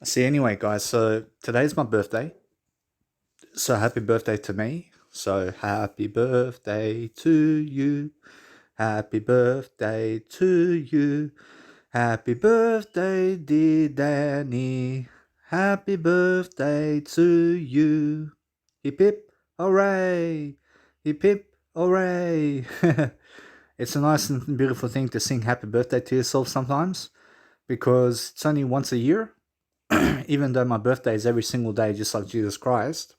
See, anyway, guys, so today's my birthday. So happy birthday to me. So happy birthday to you. Happy birthday to you. Happy birthday, dear Danny. Happy birthday to you. Hip hip, hooray! Hip hip, hooray! It's a nice and beautiful thing to sing happy birthday to yourself sometimes because it's only once a year, even though my birthday is every single day, just like Jesus Christ.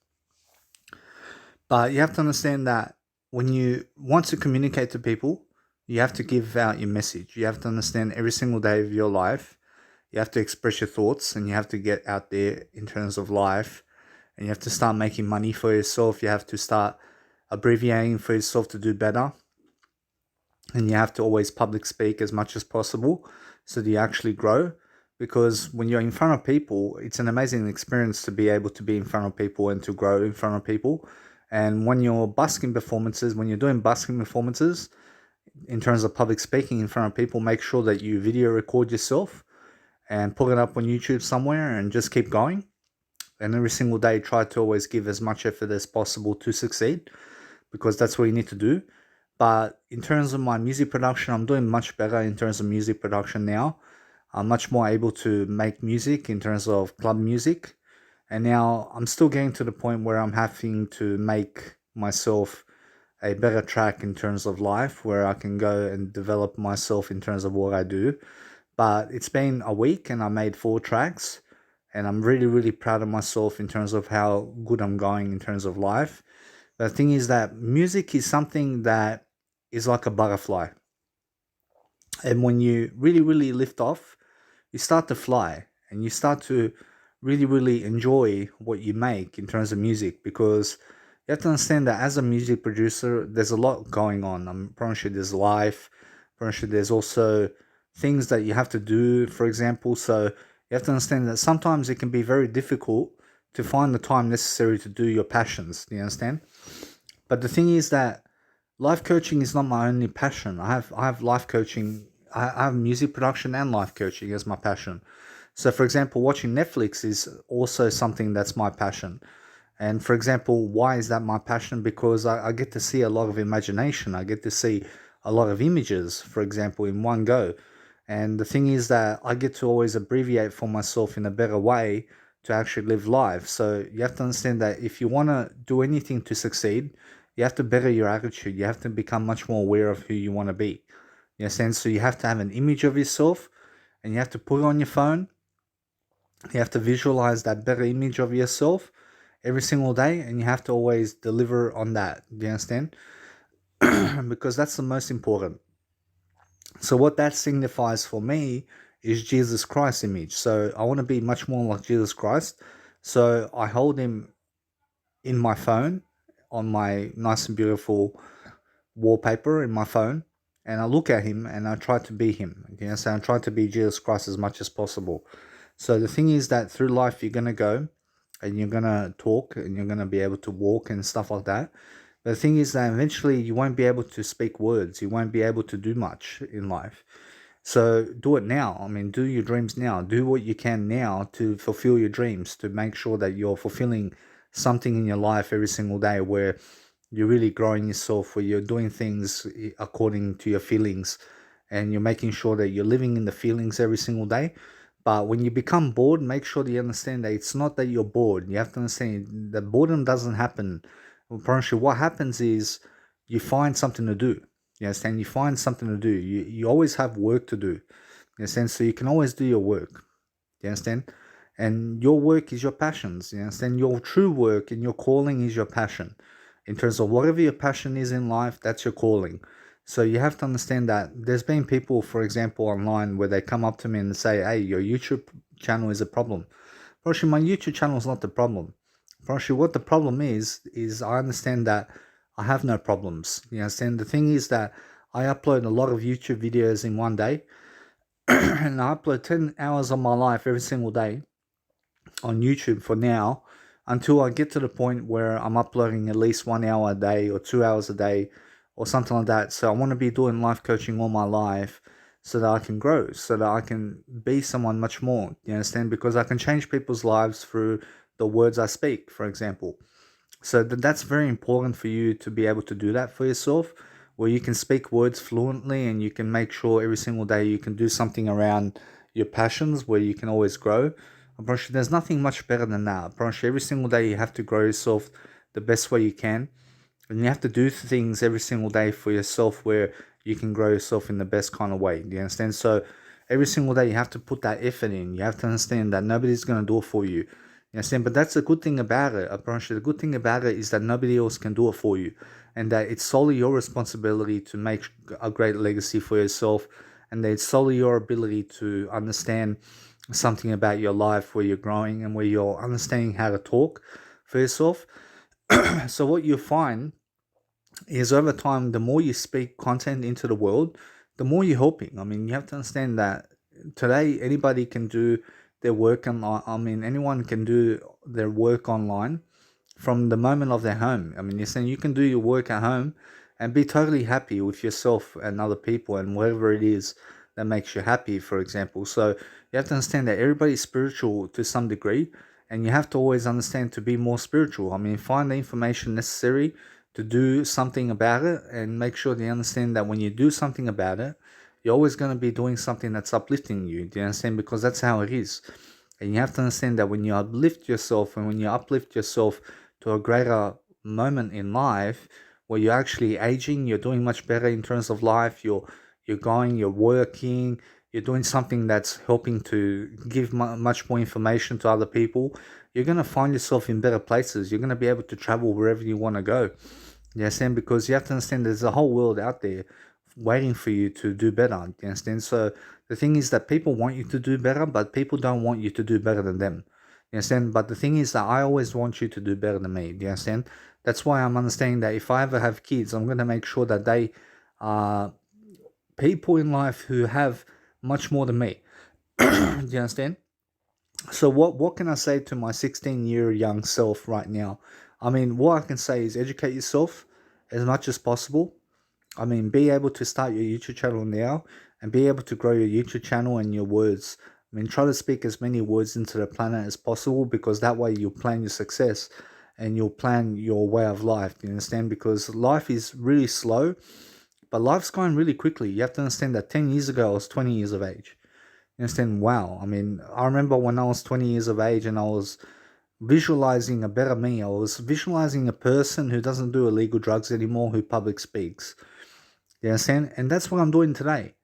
But you have to understand that when you want to communicate to people, you have to give out your message. You have to understand every single day of your life. You have to express your thoughts and you have to get out there in terms of life. And you have to start making money for yourself. You have to start abbreviating for yourself to do better. And you have to always public speak as much as possible so that you actually grow. Because when you're in front of people, it's an amazing experience to be able to be in front of people and to grow in front of people. And when you're busking performances, when you're doing busking performances, in terms of public speaking in front of people, make sure that you video record yourself and put it up on YouTube somewhere and just keep going. And every single day, try to always give as much effort as possible to succeed because that's what you need to do. But in terms of my music production, I'm doing much better in terms of music production now. I'm much more able to make music in terms of club music. And now I'm still getting to the point where I'm having to make myself a better track in terms of life where I can go and develop myself in terms of what I do. But it's been a week and I made 4 tracks and I'm really, really proud of myself in terms of how good I'm going in terms of life. The thing is that music is something that is like a butterfly. And when you really, really lift off, you start to fly and you start to really, really enjoy what you make in terms of music because you have to understand that as a music producer, there's a lot going on. I'm pretty sure there's life, pretty sure there's also things that you have to do, for example. So you have to understand that sometimes it can be very difficult to find the time necessary to do your passions. Do you understand? But the thing is that life coaching is not my only passion. I have life coaching. I have music production and life coaching as my passion. So, for example, watching Netflix is also something that's my passion. And for example, why is that my passion? Because I get to see a lot of imagination. I get to see a lot of images, for example, in one go. And the thing is that I get to always abbreviate for myself in a better way to actually live life. So you have to understand that if you want to do anything to succeed, you have to better your attitude. You have to become much more aware of who you want to be. You understand? So you have to have an image of yourself and you have to put it on your phone. You have to visualize that better image of yourself every single day and you have to always deliver on that. Do you understand? Because that's the most important. So what that signifies for me is Jesus Christ image. So I want to be much more like Jesus Christ. So I hold him in my phone on my nice and beautiful wallpaper in my phone and I look at him and I try to be him. You know, so I try to be Jesus Christ as much as possible. So the thing is that through life you're gonna go and you're gonna talk and you're gonna be able to walk and stuff like that. But the thing is that eventually you won't be able to speak words. You won't be able to do much in life. So do it now. I mean, do your dreams now. Do what you can now to fulfill your dreams, to make sure that you're fulfilling something in your life every single day where you're really growing yourself, where you're doing things according to your feelings and you're making sure that you're living in the feelings every single day. But when you become bored, make sure that you understand that it's not that you're bored. You have to understand that boredom doesn't happen. Apparently, what happens is you find something to do. You understand? You find something to do. You always have work to do. You understand? So you can always do your work. You understand? And your work is your passions. You understand? Your true work and your calling is your passion. In terms of whatever your passion is in life, that's your calling. So you have to understand that there's been people, for example, online where they come up to me and say, "Hey, your YouTube channel is a problem." Actually, my YouTube channel is not the problem. Actually, what the problem is I understand that I have no problems. You understand? The thing is that I upload a lot of YouTube videos in one day, and I upload 10 hours of my life every single day on YouTube for now until I get to the point where I'm uploading at least 1 hour a day or 2 hours a day or something like that. So I want to be doing life coaching all my life so that I can grow, so that I can be someone much more. You understand? Because I can change people's lives through the words I speak, for example. So that's very important for you to be able to do that for yourself, where you can speak words fluently and you can make sure every single day you can do something around your passions where you can always grow. I promise you, there's nothing much better than that. I promise you, every single day you have to grow yourself the best way you can. And you have to do things every single day for yourself where you can grow yourself in the best kind of way. Do you understand? So every single day you have to put that effort in. You have to understand that nobody's going to do it for you. You understand? But that's the good thing about it. I promise you, the good thing about it is that nobody else can do it for you. And that it's solely your responsibility to make a great legacy for yourself. And that it's solely your ability to understand something about your life where you're growing and where you're understanding how to talk for yourself. So what you find is over time, the more you speak content into the world, the more you're helping. I mean, you have to understand that today anybody can do their work online. I mean, anyone can do their work online from the moment of their home. I mean, you're saying you can do your work at home and be totally happy with yourself and other people and whatever it is that makes you happy, for example. So you have to understand that everybody's spiritual to some degree, and you have to always understand to be more spiritual. I mean, find the information necessary to do something about it and make sure they understand that when you do something about it, you're always going to be doing something that's uplifting you. Do you understand? Because that's how it is. And you have to understand that when you uplift yourself and when you uplift yourself to a greater moment in life where you're actually aging, you're doing much better in terms of life, you're working, you're doing something that's helping to give much more information to other people, you're going to find yourself in better places. You're going to be able to travel wherever you want to go. You understand? Because you have to understand there's a whole world out there waiting for you to do better. You understand? So the thing is that people want you to do better, but people don't want you to do better than them. You understand? But the thing is that I always want you to do better than me. Do you understand? That's why I'm understanding that if I ever have kids, I'm going to make sure that they are people in life who have much more than me. Do you understand? So what can I say to my 16-year young self right now? I mean, what I can say is educate yourself as much as possible. I mean, be able to start your YouTube channel now and be able to grow your YouTube channel and your words. I mean, try to speak as many words into the planet as possible, because that way you'll plan your success and you'll plan your way of life. Do you understand? Because life is really slow, but life's going really quickly. You have to understand that 10 years ago, I was 20 years of age. You understand? Wow. I mean, I remember when I was 20 years of age and I was visualizing a better me. I was visualizing a person who doesn't do illegal drugs anymore, who public speaks. You understand? And that's what I'm doing today.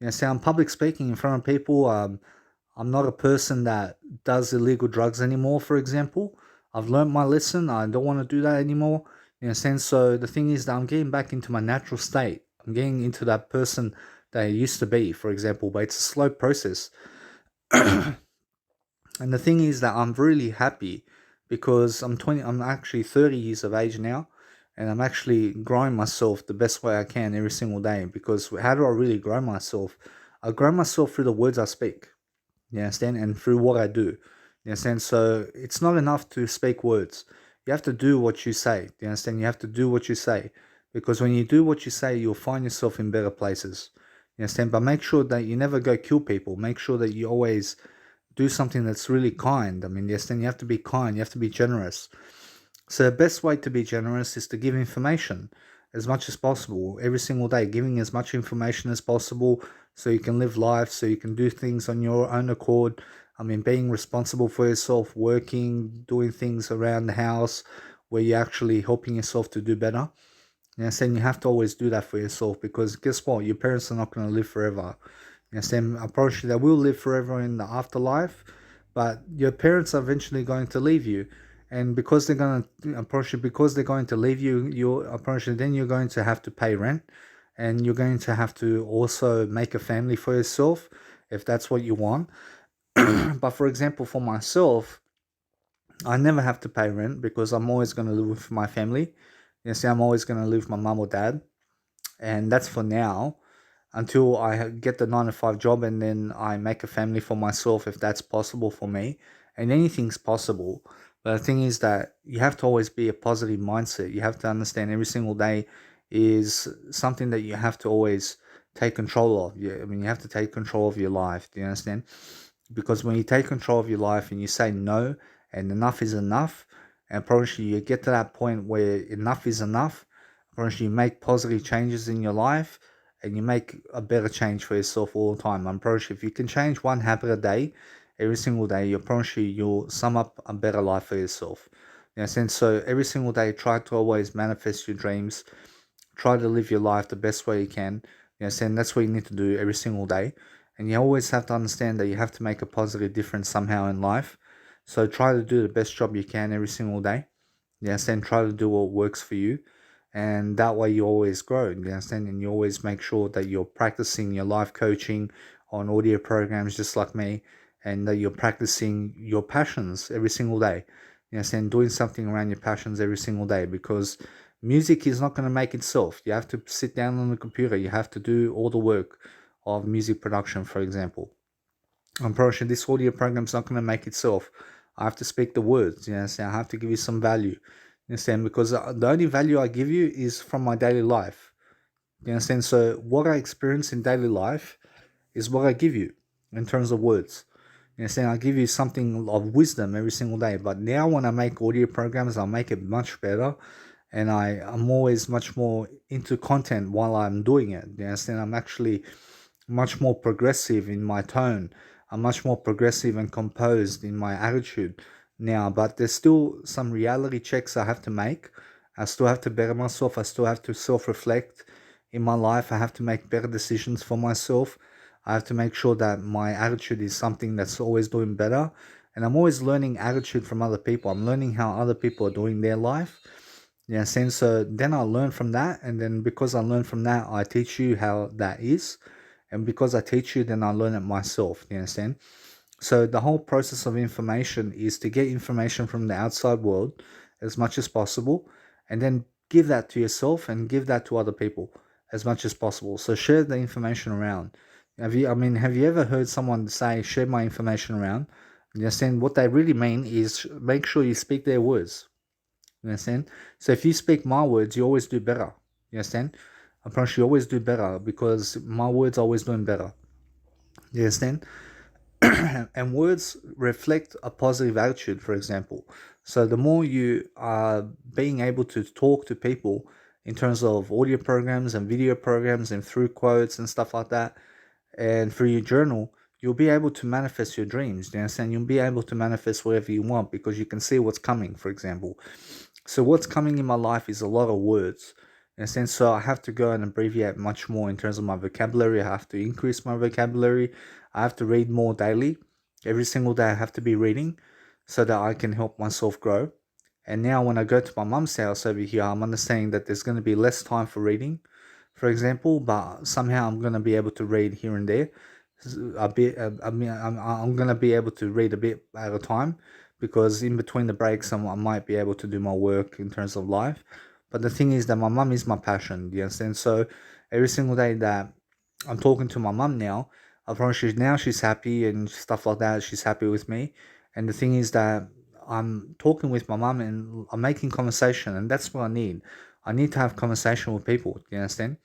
You understand? I'm public speaking in front of people. I'm not a person that does illegal drugs anymore, for example. I've learned my lesson. I don't want to do that anymore. You understand? So the thing is that I'm getting back into my natural state. I'm getting into that person that I used to be, for example, but it's a slow process. And the thing is that I'm really happy because I'm actually 30 years of age now, and I'm actually growing myself the best way I can every single day. Because how do I really grow myself? I grow myself through the words I speak. You understand? And through what I do. You understand? So it's not enough to speak words. You have to do what you say. You understand? You have to do what you say. Because when you do what you say, you'll find yourself in better places. You understand? But make sure that you never go kill people. Make sure that you always do something that's really kind. I mean, yes, then you have to be kind, you have to be generous. So the best way to be generous is to give information as much as possible every single day, giving as much information as possible so you can live life, so you can do things on your own accord. I mean, being responsible for yourself, working, doing things around the house where you're actually helping yourself to do better. And saying you have to always do that for yourself, because guess what? Your parents are not going to live forever. You understand? I promise you they will live forever in the afterlife, but your parents are eventually going to leave you. And because they're going to, I promise you, because they're going to leave you, I promise you, then you're going to have to pay rent, and you're going to have to also make a family for yourself if that's what you want. But for example, for myself, I never have to pay rent because I'm always going to live with my family. You see, I'm always going to live with my mum or dad, and that's for now until I get the 9 to 5 job and then I make a family for myself, if that's possible for me. And anything's possible. But the thing is that you have to always be a positive mindset. You have to understand every single day is something that you have to always take control of. Yeah, I mean, you have to take control of your life. Do you understand? Because when you take control of your life and you say no and enough is enough, and probably you get to that point where enough is enough, probably you make positive changes in your life and you make a better change for yourself all the time. I'm probably if you can change one habit a day, every single day, you're probably you'll sum up a better life for yourself. You know, so every single day, try to always manifest your dreams. Try to live your life the best way you can. You know, and that's what you need to do every single day. And you always have to understand that you have to make a positive difference somehow in life. So try to do the best job you can every single day. You understand? Try to do what works for you. And that way you always grow. You understand? And you always make sure that you're practicing your life coaching on audio programs just like me. And that you're practicing your passions every single day. You understand? Doing something around your passions every single day, because music is not going to make itself. You have to sit down on the computer. You have to do all the work of music production, for example. I'm pretty sure this audio program is not going to make itself. I have to speak the words. You understand? I have to give you some value. You understand? Because the only value I give you is from my daily life. You understand? So what I experience in daily life is what I give you in terms of words. You understand? I give you something of wisdom every single day. But now when I make audio programs, I'll make it much better. And I'm always much more into content while I'm doing it. You understand? I'm actually much more progressive in my tone. I'm much more progressive and composed in my attitude now. But there's still some reality checks I have to make. I still have to better myself. I still have to self-reflect in my life. I have to make better decisions for myself. I have to make sure that my attitude is something that's always doing better. And I'm always learning attitude from other people. I'm learning how other people are doing their life. Yeah, and so then I learn from that, and then because I learn from that, I teach you how that is, and because I teach you, then I learn it myself. You understand? So the whole process of information is to get information from the outside world as much as possible, and then give that to yourself and give that to other people as much as possible. So share the information around. Have you ever heard someone say, share my information around? You understand? What they really mean is make sure you speak their words. You understand? So if you speak my words, you always do better. You understand? I promise you always do better because my words are always doing better. You understand? And words reflect a positive attitude, for example. So the more you are being able to talk to people in terms of audio programs and video programs and through quotes and stuff like that, and through your journal, you'll be able to manifest your dreams. You understand? You'll be able to manifest whatever you want because you can see what's coming, for example. So what's coming in my life is a lot of words. In a sense, so I have to go and abbreviate much more in terms of my vocabulary. I have to increase my vocabulary. I have to read more daily. Every single day I have to be reading so that I can help myself grow. And now when I go to my mum's house over here, I'm understanding that there's going to be less time for reading, for example, but somehow I'm going to be able to read here and there a bit. I'm going to be able to read a bit at a time because in between the breaks, I might be able to do my work in terms of life. But the thing is that my mum is my passion, you understand? So every single day that I'm talking to my mum now, I promise you now she's happy and stuff like that. She's happy with me. And the thing is that I'm talking with my mum and I'm making conversation, and that's what I need. I need to have conversation with people, you understand?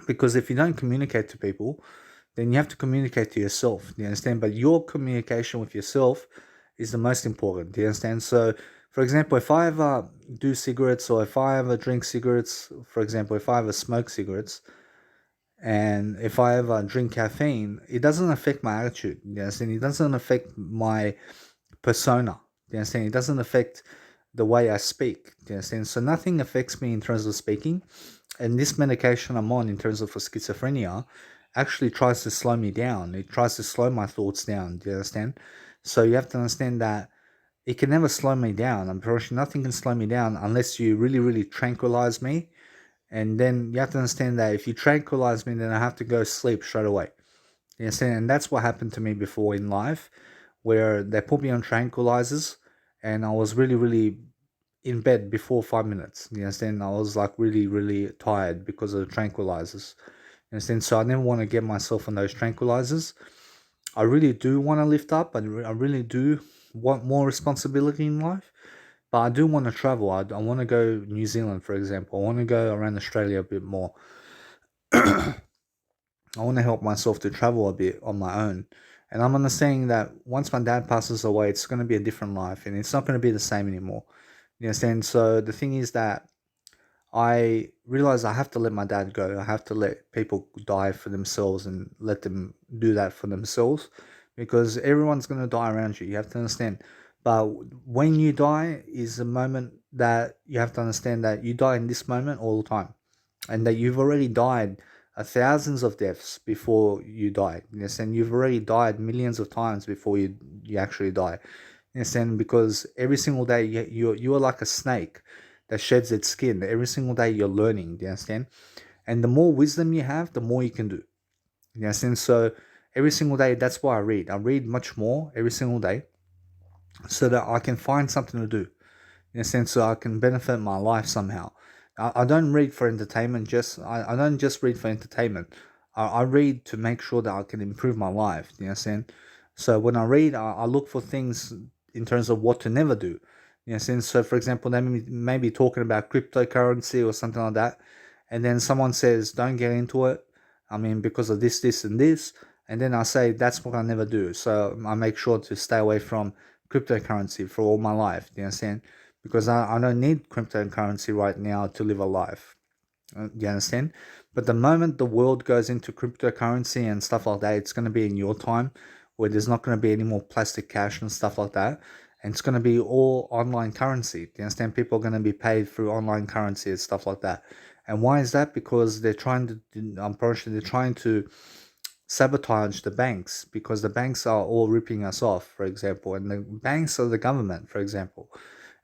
Because if you don't communicate to people, then you have to communicate to yourself. Do you understand? But your communication with yourself is the most important. Do you understand? So, for example, if I ever do cigarettes or if I ever drink cigarettes, for example, if I ever smoke cigarettes and if I ever drink caffeine, it doesn't affect my attitude. Do you understand? It doesn't affect my persona. Do you understand? It doesn't affect the way I speak. Do you understand? So nothing affects me in terms of speaking. And this medication I'm on in terms of for schizophrenia actually tries to slow me down. It tries to slow my thoughts down. Do you understand? So you have to understand that it can never slow me down. I'm pretty sure nothing can slow me down unless you really, really tranquilize me. And then you have to understand that if you tranquilize me, then I have to go sleep straight away. You understand? And that's what happened to me before in life, where they put me on tranquilizers and I was really, really in bed before 5 minutes. You understand? I was like really, really tired because of the tranquilizers. You understand? So I never want to get myself on those tranquilizers. I really do want to lift up and I really do want more responsibility in life. But I do want to travel. I want to go New Zealand, for example. I want to go around Australia a bit more. I want to help myself to travel a bit on my own. And I'm understanding that once my dad passes away, it's going to be a different life and it's not going to be the same anymore. You understand? So the thing is that I realize I have to let my dad go. I have to let people die for themselves and let them do that for themselves because everyone's going to die around you. You have to understand. But when you die is a moment that you have to understand that you die in this moment all the time and that you've already died thousands of deaths before you die. Yes, and you've already died millions of times before you actually die. Yes, and because every single day you are like a snake that sheds its skin. Every single day you're learning. Do you understand? And the more wisdom you have, the more you can do. You understand? So every single day, that's why I read. I read much more every single day so that I can find something to do in a sense so I can benefit my life somehow. I don't read for entertainment, I don't just read for entertainment. I read to make sure that I can improve my life, you know what I'm saying? So when I read, I look for things in terms of what to never do. You know what I'm saying? So for example, they may be talking about cryptocurrency or something like that, and then someone says, don't get into it. I mean, because of this, this, and this. And then I say, that's what I never do. So I make sure to stay away from cryptocurrency for all my life. You know what I'm saying? Because I don't need cryptocurrency right now to live a life. You understand? But the moment the world goes into cryptocurrency and stuff like that, it's going to be in your time where there's not going to be any more plastic cash and stuff like that. And it's going to be all online currency. You understand? People are going to be paid through online currency and stuff like that. And why is that? Because they're trying to, unfortunately, they're trying to sabotage the banks because the banks are all ripping us off, for example, and the banks are the government, for example,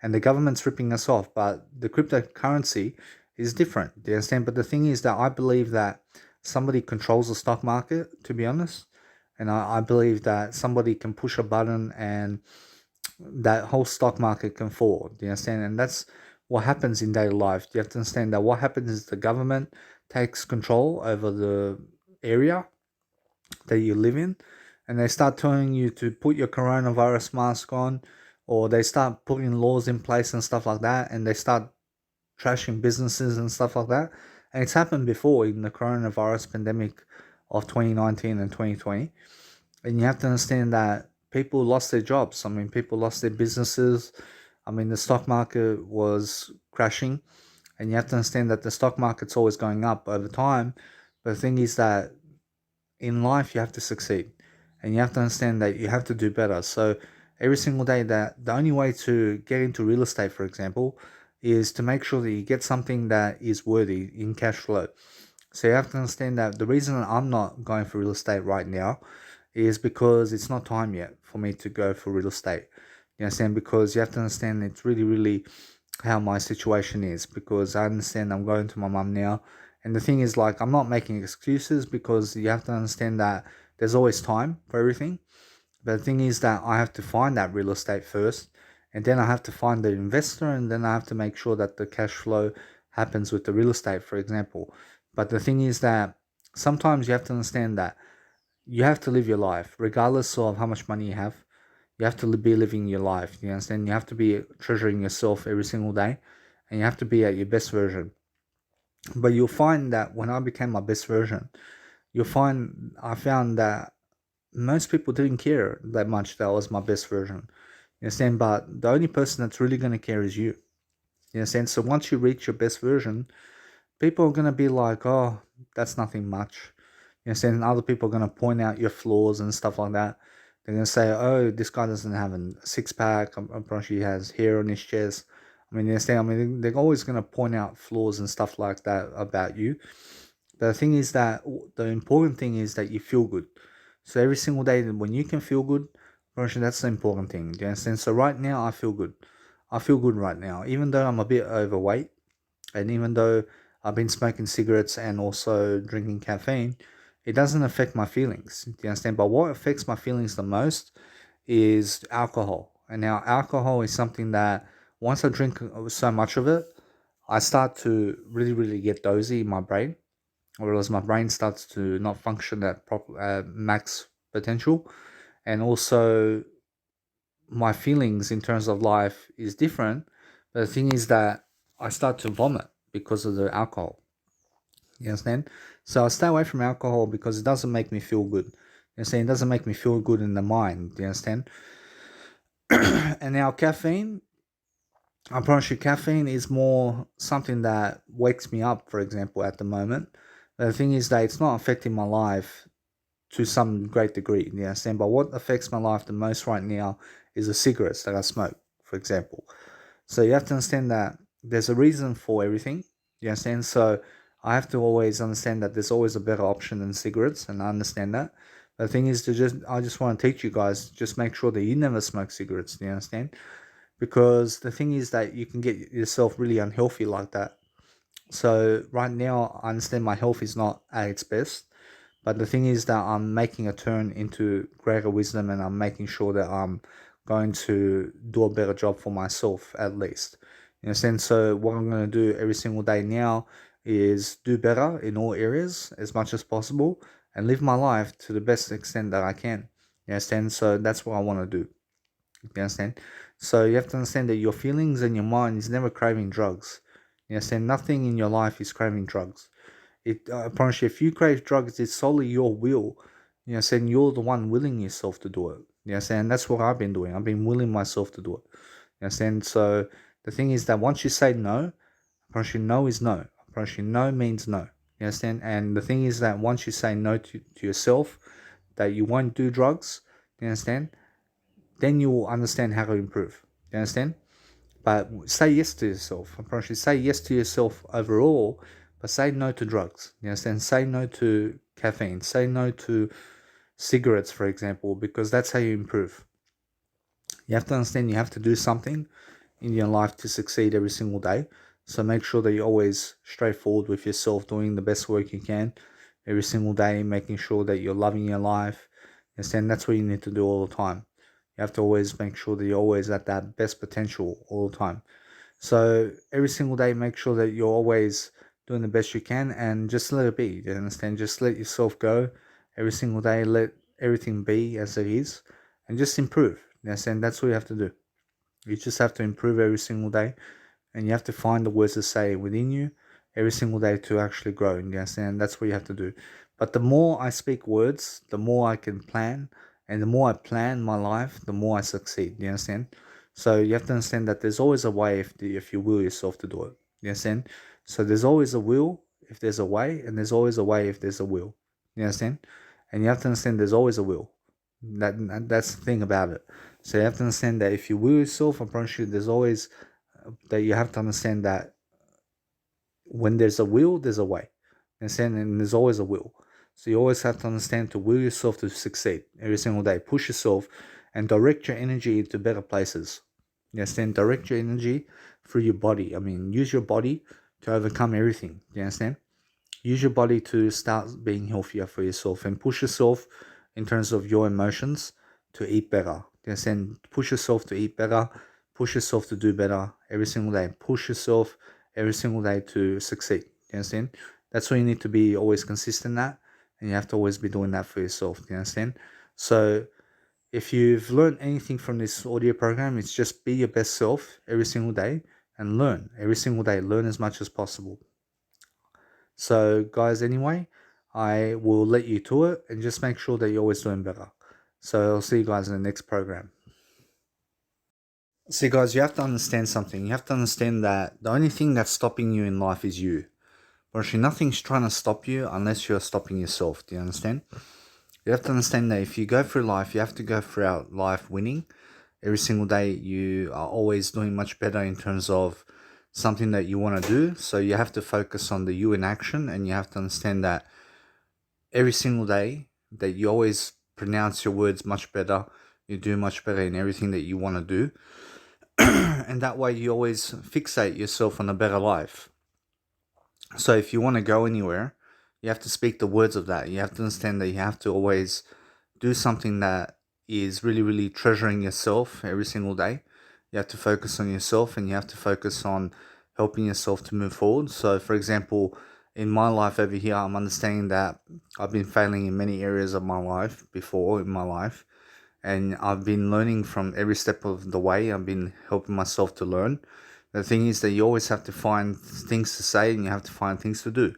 and the government's ripping us off. But the cryptocurrency is different. Do you understand? But the thing is that I believe that somebody controls the stock market, to be honest, and I believe that somebody can push a button and that whole stock market can fall. Do you understand? And that's what happens in daily life. You have to understand that what happens is the government takes control over the area that you live in, and they start telling you to put your coronavirus mask on, or they start putting laws in place and stuff like that, and they start trashing businesses and stuff like that. And it's happened before in the coronavirus pandemic of 2019 and 2020. And you have to understand that people lost their jobs. I mean, people lost their businesses. I mean, the stock market was crashing, and you have to understand that the stock market's always going up over time. But the thing is that in life you have to succeed and you have to understand that you have to do better. So every single day, that the only way to get into real estate, for example, is to make sure that you get something that is worthy in cash flow. So you have to understand that the reason I'm not going for real estate right now is because it's not time yet for me to go for real estate. You understand? Because you have to understand it's really, really how my situation is, because I understand I'm going to my mum now. And the thing is, like, I'm not making excuses because you have to understand that there's always time for everything. But the thing is that I have to find that real estate first, and then I have to find the investor, and then I have to make sure that the cash flow happens with the real estate, for example. But the thing is that sometimes you have to understand that you have to live your life, regardless of how much money you have. You have to be living your life. You understand? You have to be treasuring yourself every single day, and you have to be at your best version. But you'll find that when I became my best version, I found that most people didn't care that much that I was my best version. You understand? But the only person that's really gonna care is you. You understand? So once you reach your best version, people are gonna be like, "Oh, that's nothing much." You understand? And other people are gonna point out your flaws and stuff like that. They're gonna say, "Oh, this guy doesn't have a six pack. I'm pretty sure he has hair on his chest." I mean, you understand? I mean, they're always gonna point out flaws and stuff like that about you. But the thing is that the important thing is that you feel good. So every single day, when you can feel good, that's the important thing. Do you understand? So right now, I feel good. I feel good right now, even though I'm a bit overweight, and even though I've been smoking cigarettes and also drinking caffeine, it doesn't affect my feelings. Do you understand? But what affects my feelings the most is alcohol. And now, alcohol is something that once I drink so much of it, I start to really, really get dozy in my brain, or else my brain starts to not function at max potential. And also, my feelings in terms of life is different. But the thing is that I start to vomit because of the alcohol. You understand? So I stay away from alcohol because it doesn't make me feel good. You understand? It doesn't make me feel good in the mind. You understand? And now caffeine, I promise you, caffeine is more something that wakes me up, for example, at the moment. But the thing is that it's not affecting my life to some great degree. You understand? But what affects my life the most right now is the cigarettes that I smoke, for example. So you have to understand that there's a reason for everything. You understand? So I have to always understand that there's always a better option than cigarettes, and I understand that. The thing is I just want to teach you guys, just make sure that you never smoke cigarettes. Do you understand? Because the thing is that you can get yourself really unhealthy like that. So right now, I understand my health is not at its best, but the thing is that I'm making a turn into greater wisdom, and I'm making sure that I'm going to do a better job for myself at least. In a sense, so what I'm going to do every single day now is do better in all areas as much as possible and live my life to the best extent that I can. You understand? So that's what I want to do. You understand? So you have to understand that your feelings and your mind is never craving drugs. You understand? Nothing in your life is craving drugs. I promise you, if you crave drugs, it's solely your will. You know, saying you're the one willing yourself to do it. You know, saying that's what I've been doing. I've been willing myself to do it. You know, saying so. The thing is that once you say no, I promise you, no is no. I promise you, no means no. You understand? And the thing is that once you say no to yourself, that you won't do drugs. You understand? Then you will understand how to improve. You understand? But say yes to yourself. I promise you, say yes to yourself overall, but say no to drugs. You understand? Say no to caffeine. Say no to cigarettes, for example, because that's how you improve. You have to understand you have to do something in your life to succeed every single day. So make sure that you're always straightforward with yourself, doing the best work you can every single day, making sure that you're loving your life. You understand? That's what you need to do all the time. You have to always make sure that you're always at that best potential all the time. So every single day, make sure that you're always doing the best you can, and just let it be. You understand? Just let yourself go every single day. Let everything be as it is, and just improve. You understand? That's what you have to do. You just have to improve every single day, and you have to find the words to say within you every single day to actually grow. You understand? That's what you have to do. But the more I speak words, the more I can plan, and the more I plan my life, the more I succeed. You understand? So you have to understand that there's always a way if you will yourself to do it. You understand? So there's always a will if there's a way, and there's always a way if there's a will. You understand? And you have to understand there's always a will. That's the thing about it. So you have to understand that if you will yourself, I promise you, there's always that you have to understand that when there's a will, there's a way. Understand? And there's always a will. So you always have to understand to will yourself to succeed every single day. Push yourself and direct your energy into better places. You understand? Direct your energy through your body. I mean, use your body to overcome everything. You understand? Use your body to start being healthier for yourself, and push yourself in terms of your emotions to eat better. You understand? Push yourself to eat better. Push yourself to do better every single day. Push yourself every single day to succeed. You understand? That's why you need to be always consistent at, and you have to always be doing that for yourself. You understand? So if you've learned anything from this audio program, it's just be your best self every single day and learn every single day. Learn as much as possible. So guys, anyway, I will let you to it, and just make sure that you're always doing better. So I'll see you guys in the next program. See guys, you have to understand something. You have to understand that the only thing that's stopping you in life is you. Actually, nothing's trying to stop you unless you're stopping yourself. Do you understand? You have to understand that if you go through life, you have to go throughout life winning. Every single day, you are always doing much better in terms of something that you want to do. So you have to focus on the you in action, and you have to understand that every single day that you always pronounce your words much better. You do much better in everything that you want to do. And that way you always fixate yourself on a better life. So if you want to go anywhere, you have to speak the words of that. You have to understand that you have to always do something that is really, really treasuring yourself every single day. You have to focus on yourself, and you have to focus on helping yourself to move forward. So for example, in my life over here, I'm understanding that I've been failing in many areas of my life before in my life. And I've been learning from every step of the way. I've been helping myself to learn. The thing is that you always have to find things to say, and you have to find things to do.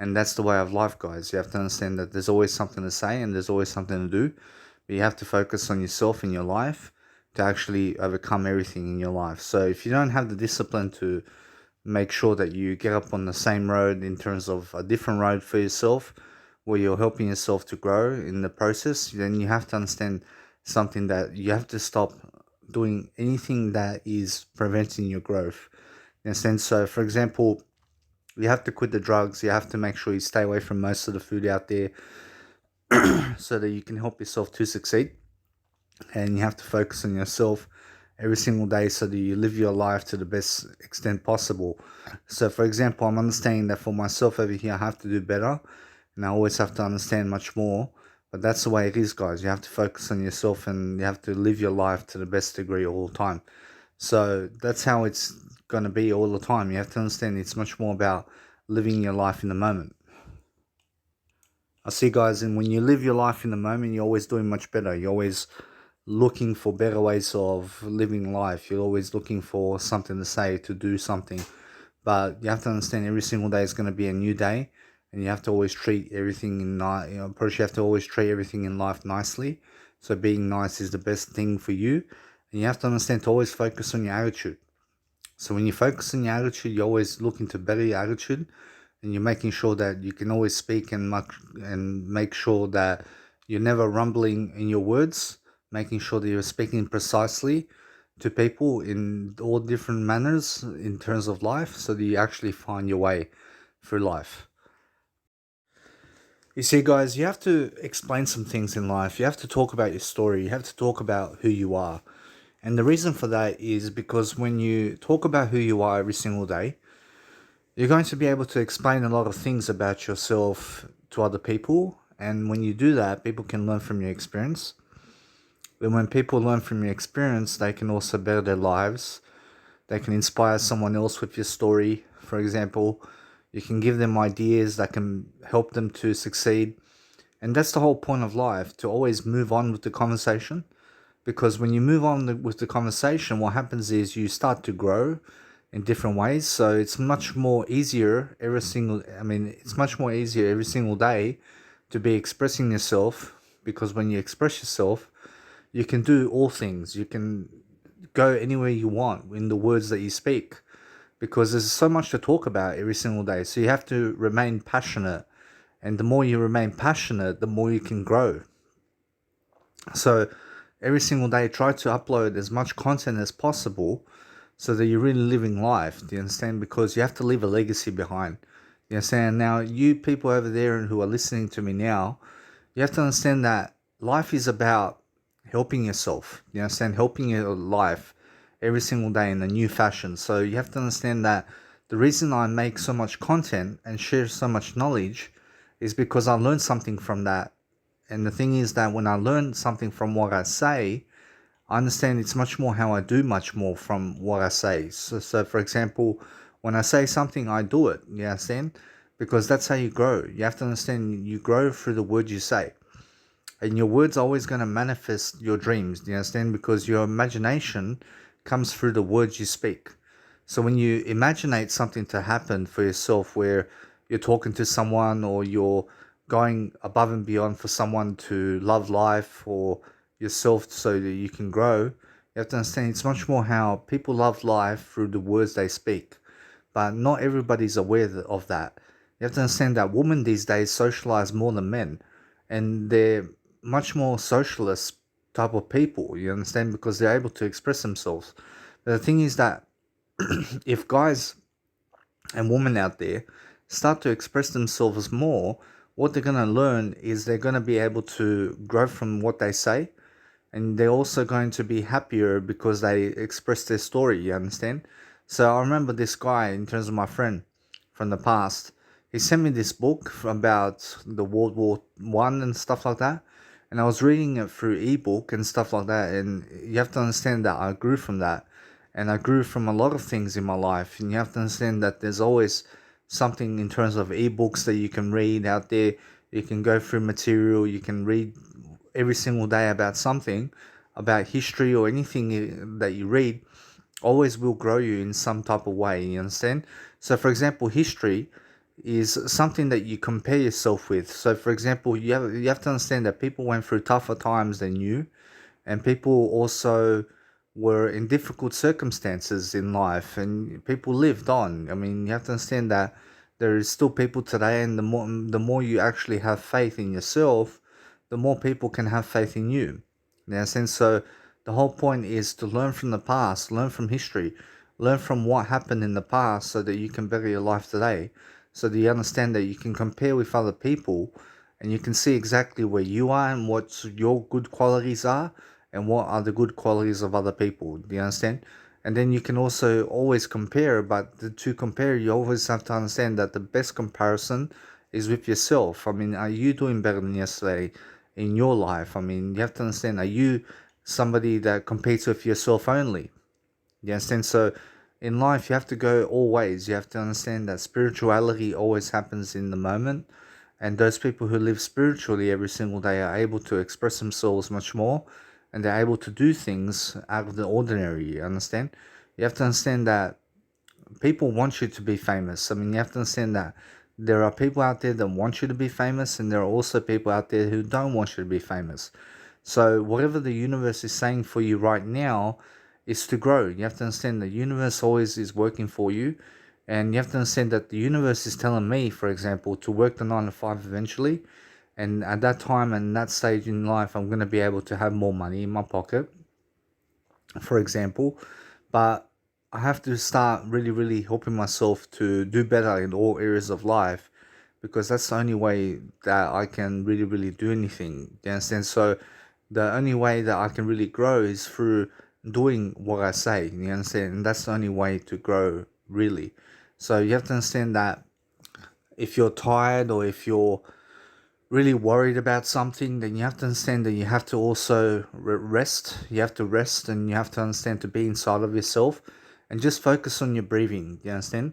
And that's the way of life, guys. You have to understand that there's always something to say and there's always something to do. But you have to focus on yourself in your life to actually overcome everything in your life. So if you don't have the discipline to make sure that you get up on the same road in terms of a different road for yourself, where you're helping yourself to grow in the process, then you have to understand something, that you have to stop doing anything that is preventing your growth. In a sense, so for example, you have to quit the drugs. You have to make sure you stay away from most of the food out there so that you can help yourself to succeed. And you have to focus on yourself every single day so that you live your life to the best extent possible. So for example, I'm understanding that for myself over here, I have to do better, and I always have to understand much more. But that's the way it is, guys. You have to focus on yourself and you have to live your life to the best degree all the time. So that's how it's going to be all the time. You have to understand it's much more about living your life in the moment. I see, guys, and when you live your life in the moment, you're always doing much better. You're always looking for better ways of living life. You're always looking for something to say, to do something. But you have to understand every single day is going to be a new day, and you have to always treat everything in you have to always treat everything in life nicely. So being nice is the best thing for you, and you have to understand to always focus on your attitude. So when you focus on your attitude, you're always looking to better your attitude, and you're making sure that you can always speak and make sure that you're never rumbling in your words, making sure that you're speaking precisely to people in all different manners in terms of life, so that you actually find your way through life. You see, guys, you have to explain some things in life. You have to talk about your story. You have to talk about who you are. And the reason for that is because when you talk about who you are every single day, you're going to be able to explain a lot of things about yourself to other people. And when you do that, people can learn from your experience. And when people learn from your experience, they can also better their lives. They can inspire someone else with your story. For example, you can give them ideas that can help them to succeed. And that's the whole point of life, to always move on with the conversation. Because when you move on with the conversation, what happens is you start to grow in different ways. So it's much more easier it's much more easier every single day to be expressing yourself, because when you express yourself, you can do all things. You can go anywhere you want in the words that you speak, because there's so much to talk about every single day. So you have to remain passionate, and the more you remain passionate, the more you can grow. So every single day, try to upload as much content as possible so that you're really living life. Do you understand? Because you have to leave a legacy behind. You understand? Now, you people over there who are listening to me now, you have to understand that life is about helping yourself. You understand? Helping your life every single day in a new fashion. So you have to understand that the reason I make so much content and share so much knowledge is because I learned something from that. And the thing is that when I learn something from what I say, I understand it's much more how I do much more from what I say. So for example, when I say something, I do it. You understand? Because that's how you grow. You have to understand you grow through the words you say. And your words are always going to manifest your dreams. Do you understand? Because your imagination comes through the words you speak. So when you imaginate something to happen for yourself, where you're talking to someone or you're going above and beyond for someone to love life or yourself so that you can grow, you have to understand it's much more how people love life through the words they speak. But not everybody's aware of that. You have to understand that women these days socialize more than men, and they're much more socialist type of people, you understand, because they're able to express themselves. But the thing is that if guys and women out there start to express themselves more, what they're going to learn is they're going to be able to grow from what they say, and they're also going to be happier because they express their story, you understand? So I remember this guy, in terms of my friend from the past, he sent me this book about the World War One and stuff like that, and I was reading it through ebook and stuff like that, and you have to understand that I grew from that, and I grew from a lot of things in my life, and you have to understand that there's always something in terms of ebooks that you can read out there. You can go through material, you can read every single day about something, about history or anything that you read, always will grow you in some type of way, you understand? So for example, history, is something that you compare yourself with. So, for example, you have to understand that people went through tougher times than you, and people also were in difficult circumstances in life, and people lived on. I mean, you have to understand that there is still people today, and the more you actually have faith in yourself, the more people can have faith in you. In a sense, so the whole point is to learn from the past, learn from history, learn from what happened in the past, so that you can better your life today. So that you understand that you can compare with other people, and you can see exactly where you are and what your good qualities are and what are the good qualities of other people. Do you understand? And then you can also always compare, but to compare, you always have to understand that the best comparison is with yourself. I mean, are you doing better than yesterday in your life? I mean, you have to understand, are you somebody that competes with yourself only? You understand? So in life, you have to go all ways. You have to understand that spirituality always happens in the moment. And those people who live spiritually every single day are able to express themselves much more, and they're able to do things out of the ordinary. You understand? You have to understand that people want you to be famous. I mean, you have to understand that there are people out there that want you to be famous, and there are also people out there who don't want you to be famous. So, whatever the universe is saying for you right now is to grow. You have to understand the universe always is working for you, and you have to understand that the universe is telling me, for example, to work the 9 to 5 eventually. And at that time and that stage in life, I'm going to be able to have more money in my pocket, for example. But I have to start really, really helping myself to do better in all areas of life, because that's the only way that I can really, really do anything. You understand? So the only way that I can really grow is through doing what I say. You understand? And that's the only way to grow, really. So you have to understand that if you're tired or if you're really worried about something, then you have to understand that you have to also rest. You have to rest, and you have to understand to be inside of yourself and just focus on your breathing. You understand?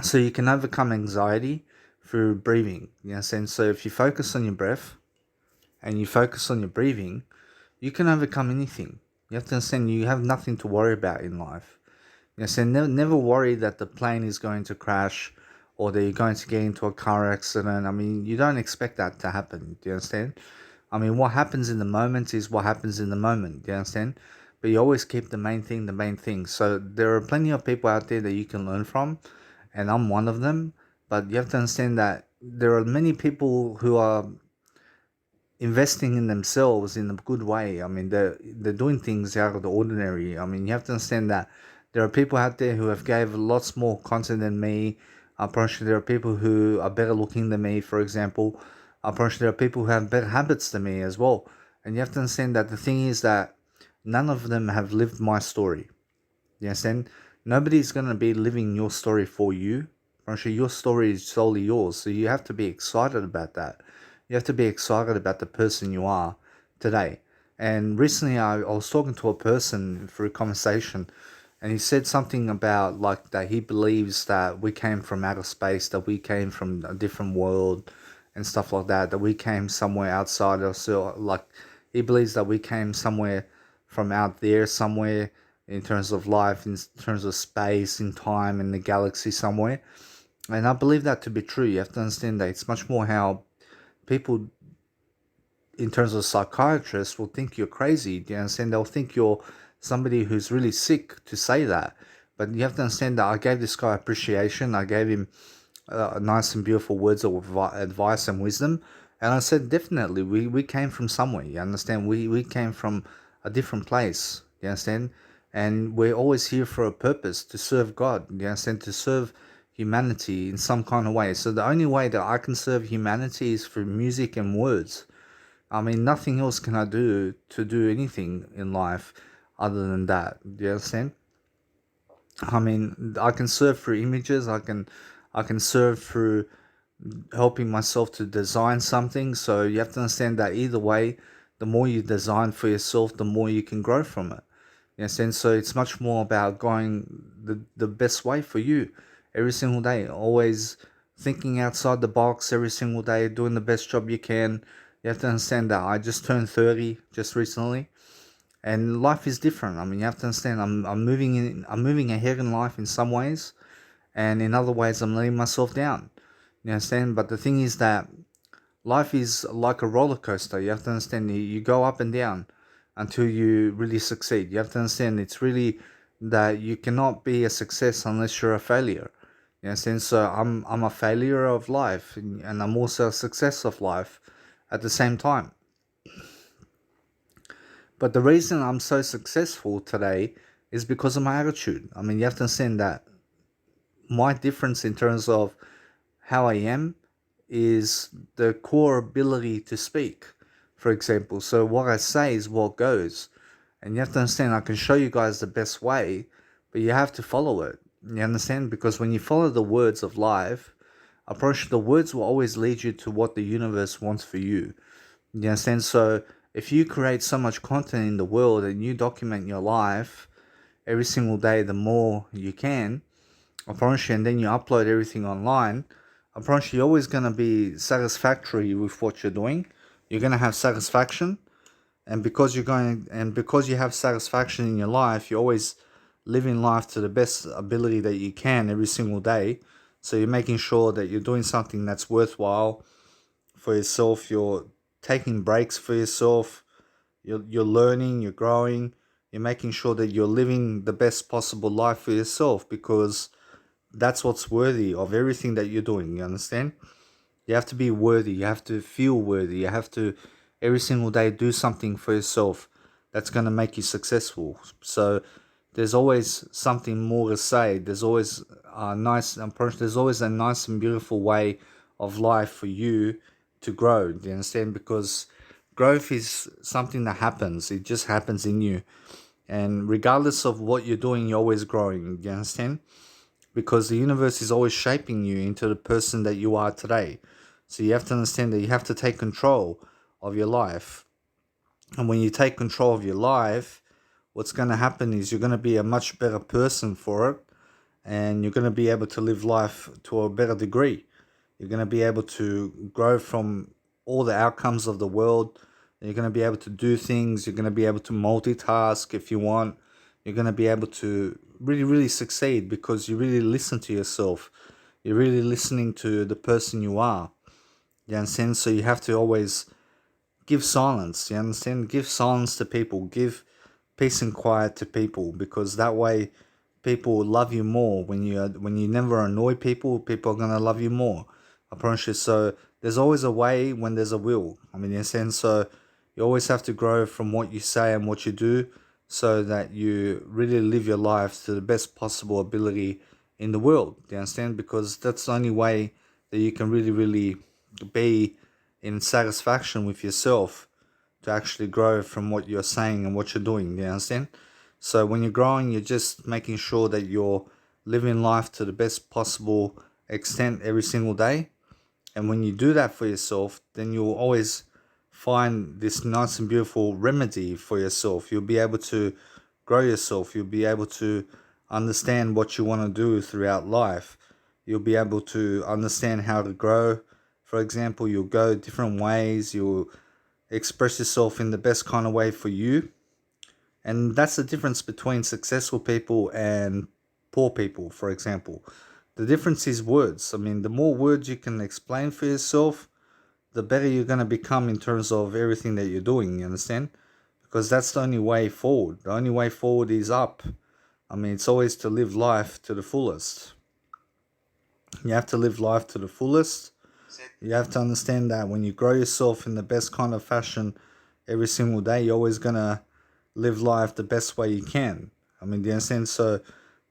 So you can overcome anxiety through breathing. You understand? So if you focus on your breath and you focus on your breathing, you can overcome anything. You have to understand you have nothing to worry about in life. You understand? Never worry that the plane is going to crash or that you're going to get into a car accident. I mean, you don't expect that to happen. Do you understand? I mean, what happens in the moment is what happens in the moment. Do you understand? But you always keep the main thing the main thing. So there are plenty of people out there that you can learn from, and I'm one of them. But you have to understand that there are many people who are investing in themselves in a good way. I mean, they're doing things out of the ordinary. I mean, you have to understand that there are people out there who have gave lots more content than me. Apparently, there are people who are better looking than me, for example. Apparently, there are people who have better habits than me as well. And you have to understand that the thing is that none of them have lived my story. You understand? Nobody's gonna be living your story for you. Actually, your story is solely yours. So you have to be excited about that. You have to be excited about the person you are today. And recently, I was talking to a person for a conversation, and he said something about like that he believes that we came from outer space, that we came from a different world, and stuff like that. That we came somewhere outside of, so like he believes that we came somewhere from out there somewhere, in terms of life, in terms of space, in time, in the galaxy somewhere. And I believe that to be true. You have to understand that it's much more how people, in terms of psychiatrists, will think you're crazy. Do you understand? They'll think you're somebody who's really sick to say that. But you have to understand that I gave this guy appreciation. I gave him nice and beautiful words of advice and wisdom. And I said, definitely, we came from somewhere. You understand? We came from a different place. You understand? And we're always here for a purpose, to serve God. You understand? To serve humanity in some kind of way. So the only way that I can serve humanity is through music and words. I mean, nothing else can I do to do anything in life other than that. Do you understand? I mean, I can serve through images. I can serve through helping myself to design something. So you have to understand that either way, the more you design for yourself, the more you can grow from it. Yes, and so it's much more about going the best way for you every single day. Always thinking outside the box every single day, doing the best job you can. You have to understand that I just turned 30 just recently, and life is different. I mean, you have to understand I'm moving ahead in life in some ways, and in other ways I'm letting myself down. You understand? But the thing is that life is like a roller coaster. You have to understand you go up and down until you really succeed. You have to understand it's really that you cannot be a success unless you're a failure. You understand? So I'm a failure of life, and I'm also a success of life at the same time. But the reason I'm so successful today is because of my attitude. I mean, you have to understand that my difference in terms of how I am is the core ability to speak, for example. So what I say is what goes. And you have to understand, I can show you guys the best way, but you have to follow it. You understand? Because when you follow the words of life, I promise you, the words will always lead you to what the universe wants for you. You understand? So if you create so much content in the world and you document your life every single day, the more you can, I promise you, and then you upload everything online, I promise you, you're always going to be satisfactory with what you're doing. You're going to have satisfaction, and because you have satisfaction in your life, you're always living life to the best ability that you can every single day. So you're making sure that you're doing something that's worthwhile for yourself. You're taking breaks for yourself. You're learning. You're growing. You're making sure that you're living the best possible life for yourself, because that's what's worthy of everything that you're doing. You understand? You have to be worthy. You have to feel worthy. You have to every single day do something for yourself that's going to make you successful. So there's always something more to say. There's always a nice approach. There's always a nice and beautiful way of life for you to grow. Do you understand? Because growth is something that happens. It just happens in you. And regardless of what you're doing, you're always growing. Do you understand? Because the universe is always shaping you into the person that you are today. So you have to understand that you have to take control of your life. And when you take control of your life, what's going to happen is you're going to be a much better person for it, and you're going to be able to live life to a better degree. You're going to be able to grow from all the outcomes of the world. You're going to be able to do things. You're going to be able to multitask if you want. You're going to be able to really, really succeed because you really listen to yourself. You're really listening to the person you are. You understand? So you have to always give silence. You understand? Give silence to people. Give peace and quiet to people, because that way people will love you more. When you never annoy people, people are gonna love you more. I promise you. So there's always a way when there's a will. I mean, in a sense, so you always have to grow from what you say and what you do, so that you really live your life to the best possible ability in the world. Do you understand? Because that's the only way that you can really, really be in satisfaction with yourself, to actually grow from what you're saying and what you're doing. Do you understand? So when you're growing, you're just making sure that you're living life to the best possible extent every single day. And when you do that for yourself, then you'll always find this nice and beautiful remedy for yourself. You'll be able to grow yourself. You'll be able to understand what you want to do throughout life. You'll be able to understand how to grow. For example, you'll go different ways. You'll express yourself in the best kind of way for you. And that's the difference between successful people and poor people, for example. The difference is words. I mean, the more words you can explain for yourself, the better you're going to become in terms of everything that you're doing, you understand? Because that's the only way forward. The only way forward is up. I mean, it's always to live life to the fullest. You have to live life to the fullest. You have to understand that when you grow yourself in the best kind of fashion every single day, you're always going to live life the best way you can. I mean, do you understand? So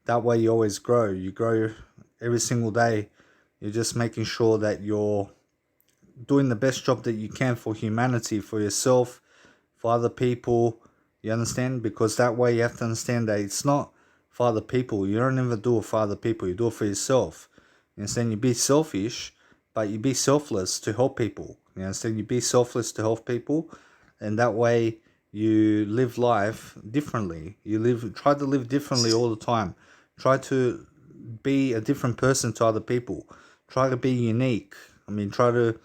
that way you always grow. You grow every single day. You're just making sure that you're doing the best job that you can for humanity, for yourself, for other people. You understand? Because that way you have to understand that it's not for other people. You don't ever do it for other people. You do it for yourself. You understand? You be selfish, but you be selfless to help people. You understand? You be selfless to help people, and that way you live life differently. Try to live differently all the time. Try to be a different person to other people. Try to be unique. I mean, try to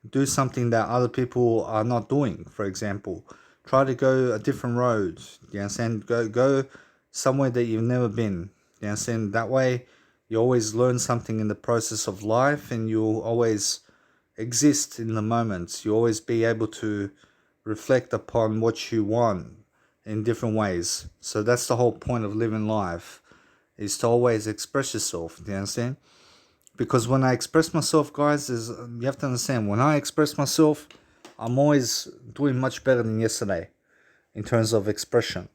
do something that other people are not doing. For example, try to go a different road. You understand? Go somewhere that you've never been. You understand? That way You always learn something in the process of life, and you'll always exist in the moments. You always be able to reflect upon what you want in different ways. So that's the whole point of living life, is to always express yourself. Do you understand? Because when I express myself, guys, you have to understand, when I express myself, I'm always doing much better than yesterday in terms of expression.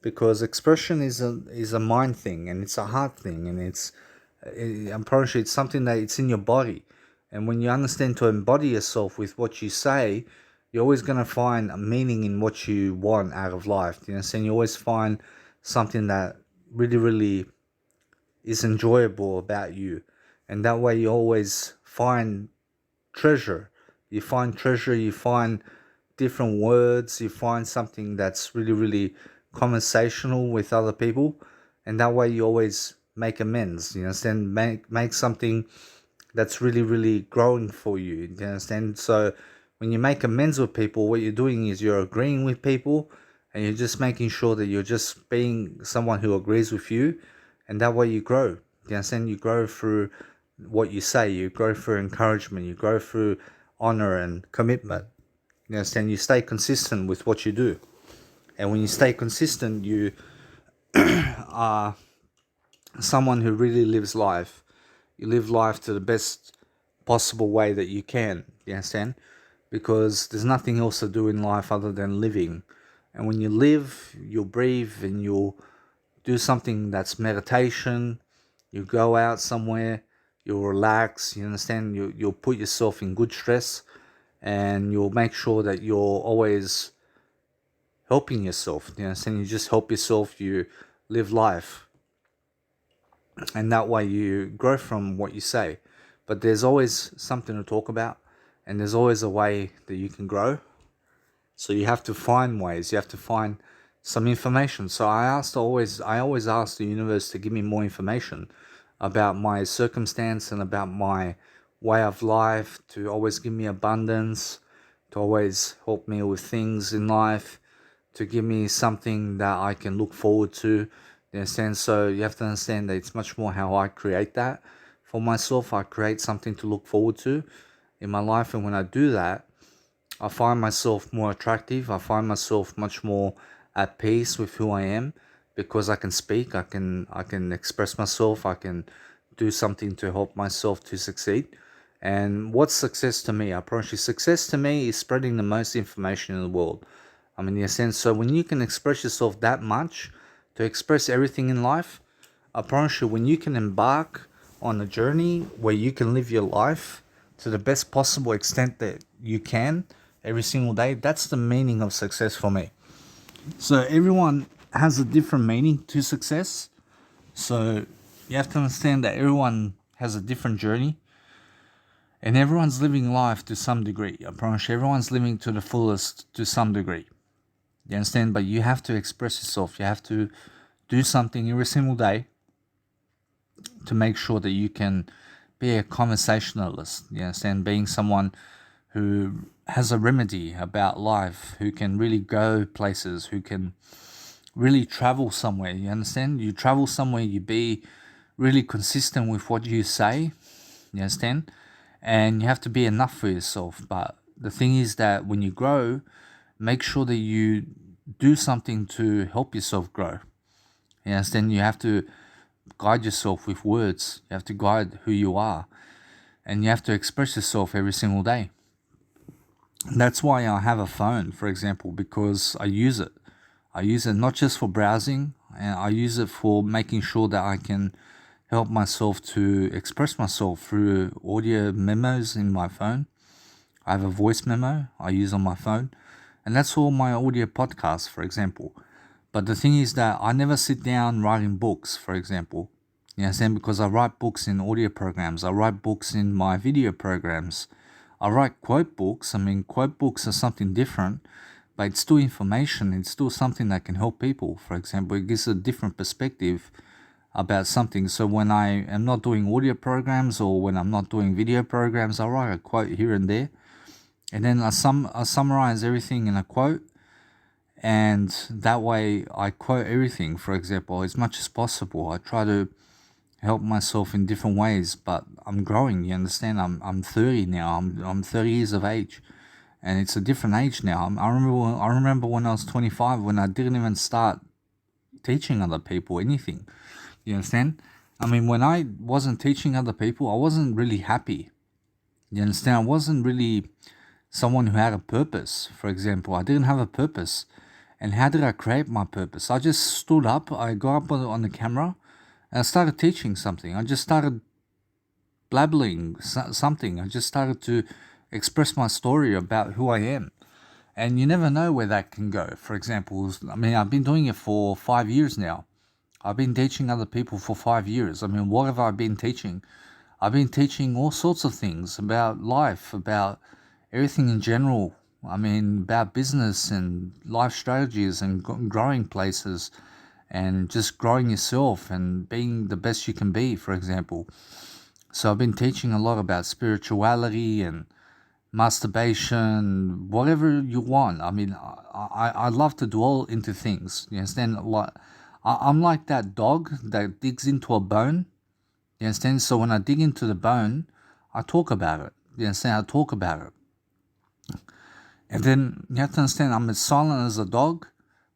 Because expression is a mind thing, and it's a heart thing, and I'm pretty sure it's something that it's in your body. And when you understand to embody yourself with what you say, you're always going to find a meaning in what you want out of life. You understand? You always find something that really, really is enjoyable about you. And that way you always find treasure. You find treasure, you find different words, you find something that's really, really conversational with other people. And that way you always make amends. You understand? Make something that's really, really growing for you. You understand? So when you make amends with people, what you're doing is you're agreeing with people, and you're just making sure that you're just being someone who agrees with you, and that way you grow. You understand? You grow through what you say, you grow through encouragement, you grow through honor and commitment. You understand? You stay consistent with what you do. And when you stay consistent, you are someone who really lives life. You live life to the best possible way that you can. You understand? Because there's nothing else to do in life other than living. And when you live, you'll breathe, and you'll do something that's meditation. You go out somewhere, you'll relax. You understand? You'll put yourself in good stress, and you'll make sure that you're always helping yourself. You understand? You just help yourself. You live life, and that way you grow from what you say. But there's always something to talk about, and there's always a way that you can grow. So you have to find ways. You have to find some information. So I always ask the universe to give me more information about my circumstance and about my way of life, to always give me abundance, to always help me with things in life, to give me something that I can look forward to. You understand? So you have to understand that it's much more how I create that for myself. I create something to look forward to in my life, and when I do that, I find myself more attractive. I find myself much more at peace with who I am, because I can speak, I can express myself, I can do something to help myself to succeed. And what's success to me? I promise you, success to me is spreading the most information in the world. I mean, in a sense, so when you can express yourself that much, to express everything in life, I promise you, when you can embark on a journey where you can live your life to the best possible extent that you can every single day, that's the meaning of success for me. So everyone has a different meaning to success. So you have to understand that everyone has a different journey, and everyone's living life to some degree. I promise you, everyone's living to the fullest to some degree. You understand? But you have to express yourself. You have to do something every single day to make sure that you can be a conversationalist. You understand? Being someone who has a remedy about life, who can really go places, who can really travel somewhere. You understand? You travel somewhere, you be really consistent with what you say. You understand? And you have to be enough for yourself. But the thing is that when you grow, make sure that you do something to help yourself grow. You understand? You have to guide yourself with words. You have to guide who you are. And you have to express yourself every single day. That's why I have a phone, for example, because I use it. I use it not just for browsing, and I use it for making sure that I can help myself to express myself through audio memos in my phone. I have a voice memo I use on my phone, and that's all my audio podcasts, for example. But the thing is that I never sit down writing books, for example. You understand? Because I write books in audio programs. I write books in my video programs. I write quote books. I mean, quote books are something different, but it's still information. It's still something that can help people. For example, it gives a different perspective about something. So when I am not doing audio programs, or when I'm not doing video programs, I write a quote here and there. And then I summarize everything in a quote. And that way I quote everything, for example, as much as possible. I try to help myself in different ways, but I'm growing. You understand? I'm 30 now. I'm 30 years of age, and it's a different age now. I remember when I was 25, when I didn't even start teaching other people anything. You understand? I mean, when I wasn't teaching other people, I wasn't really happy. You understand? I wasn't really someone who had a purpose. For example, I didn't have a purpose. And how did I create my purpose? I just stood up, I got up on the camera, and I started teaching something. I just started blabbling something. I just started to express my story about who I am. And you never know where that can go. For example, I mean, I've been doing it for 5 years now. I've been teaching other people for 5 years. I mean, what have I been teaching? I've been teaching all sorts of things about life, about everything in general. I mean, about business and life strategies and growing places and just growing yourself and being the best you can be, for example. So I've been teaching a lot about spirituality and masturbation, whatever you want. I mean, I love to dwell into things. You understand? I'm like that dog that digs into a bone. You understand? So when I dig into the bone, I talk about it. You understand? I talk about it. And then you have to understand, I'm as silent as a dog,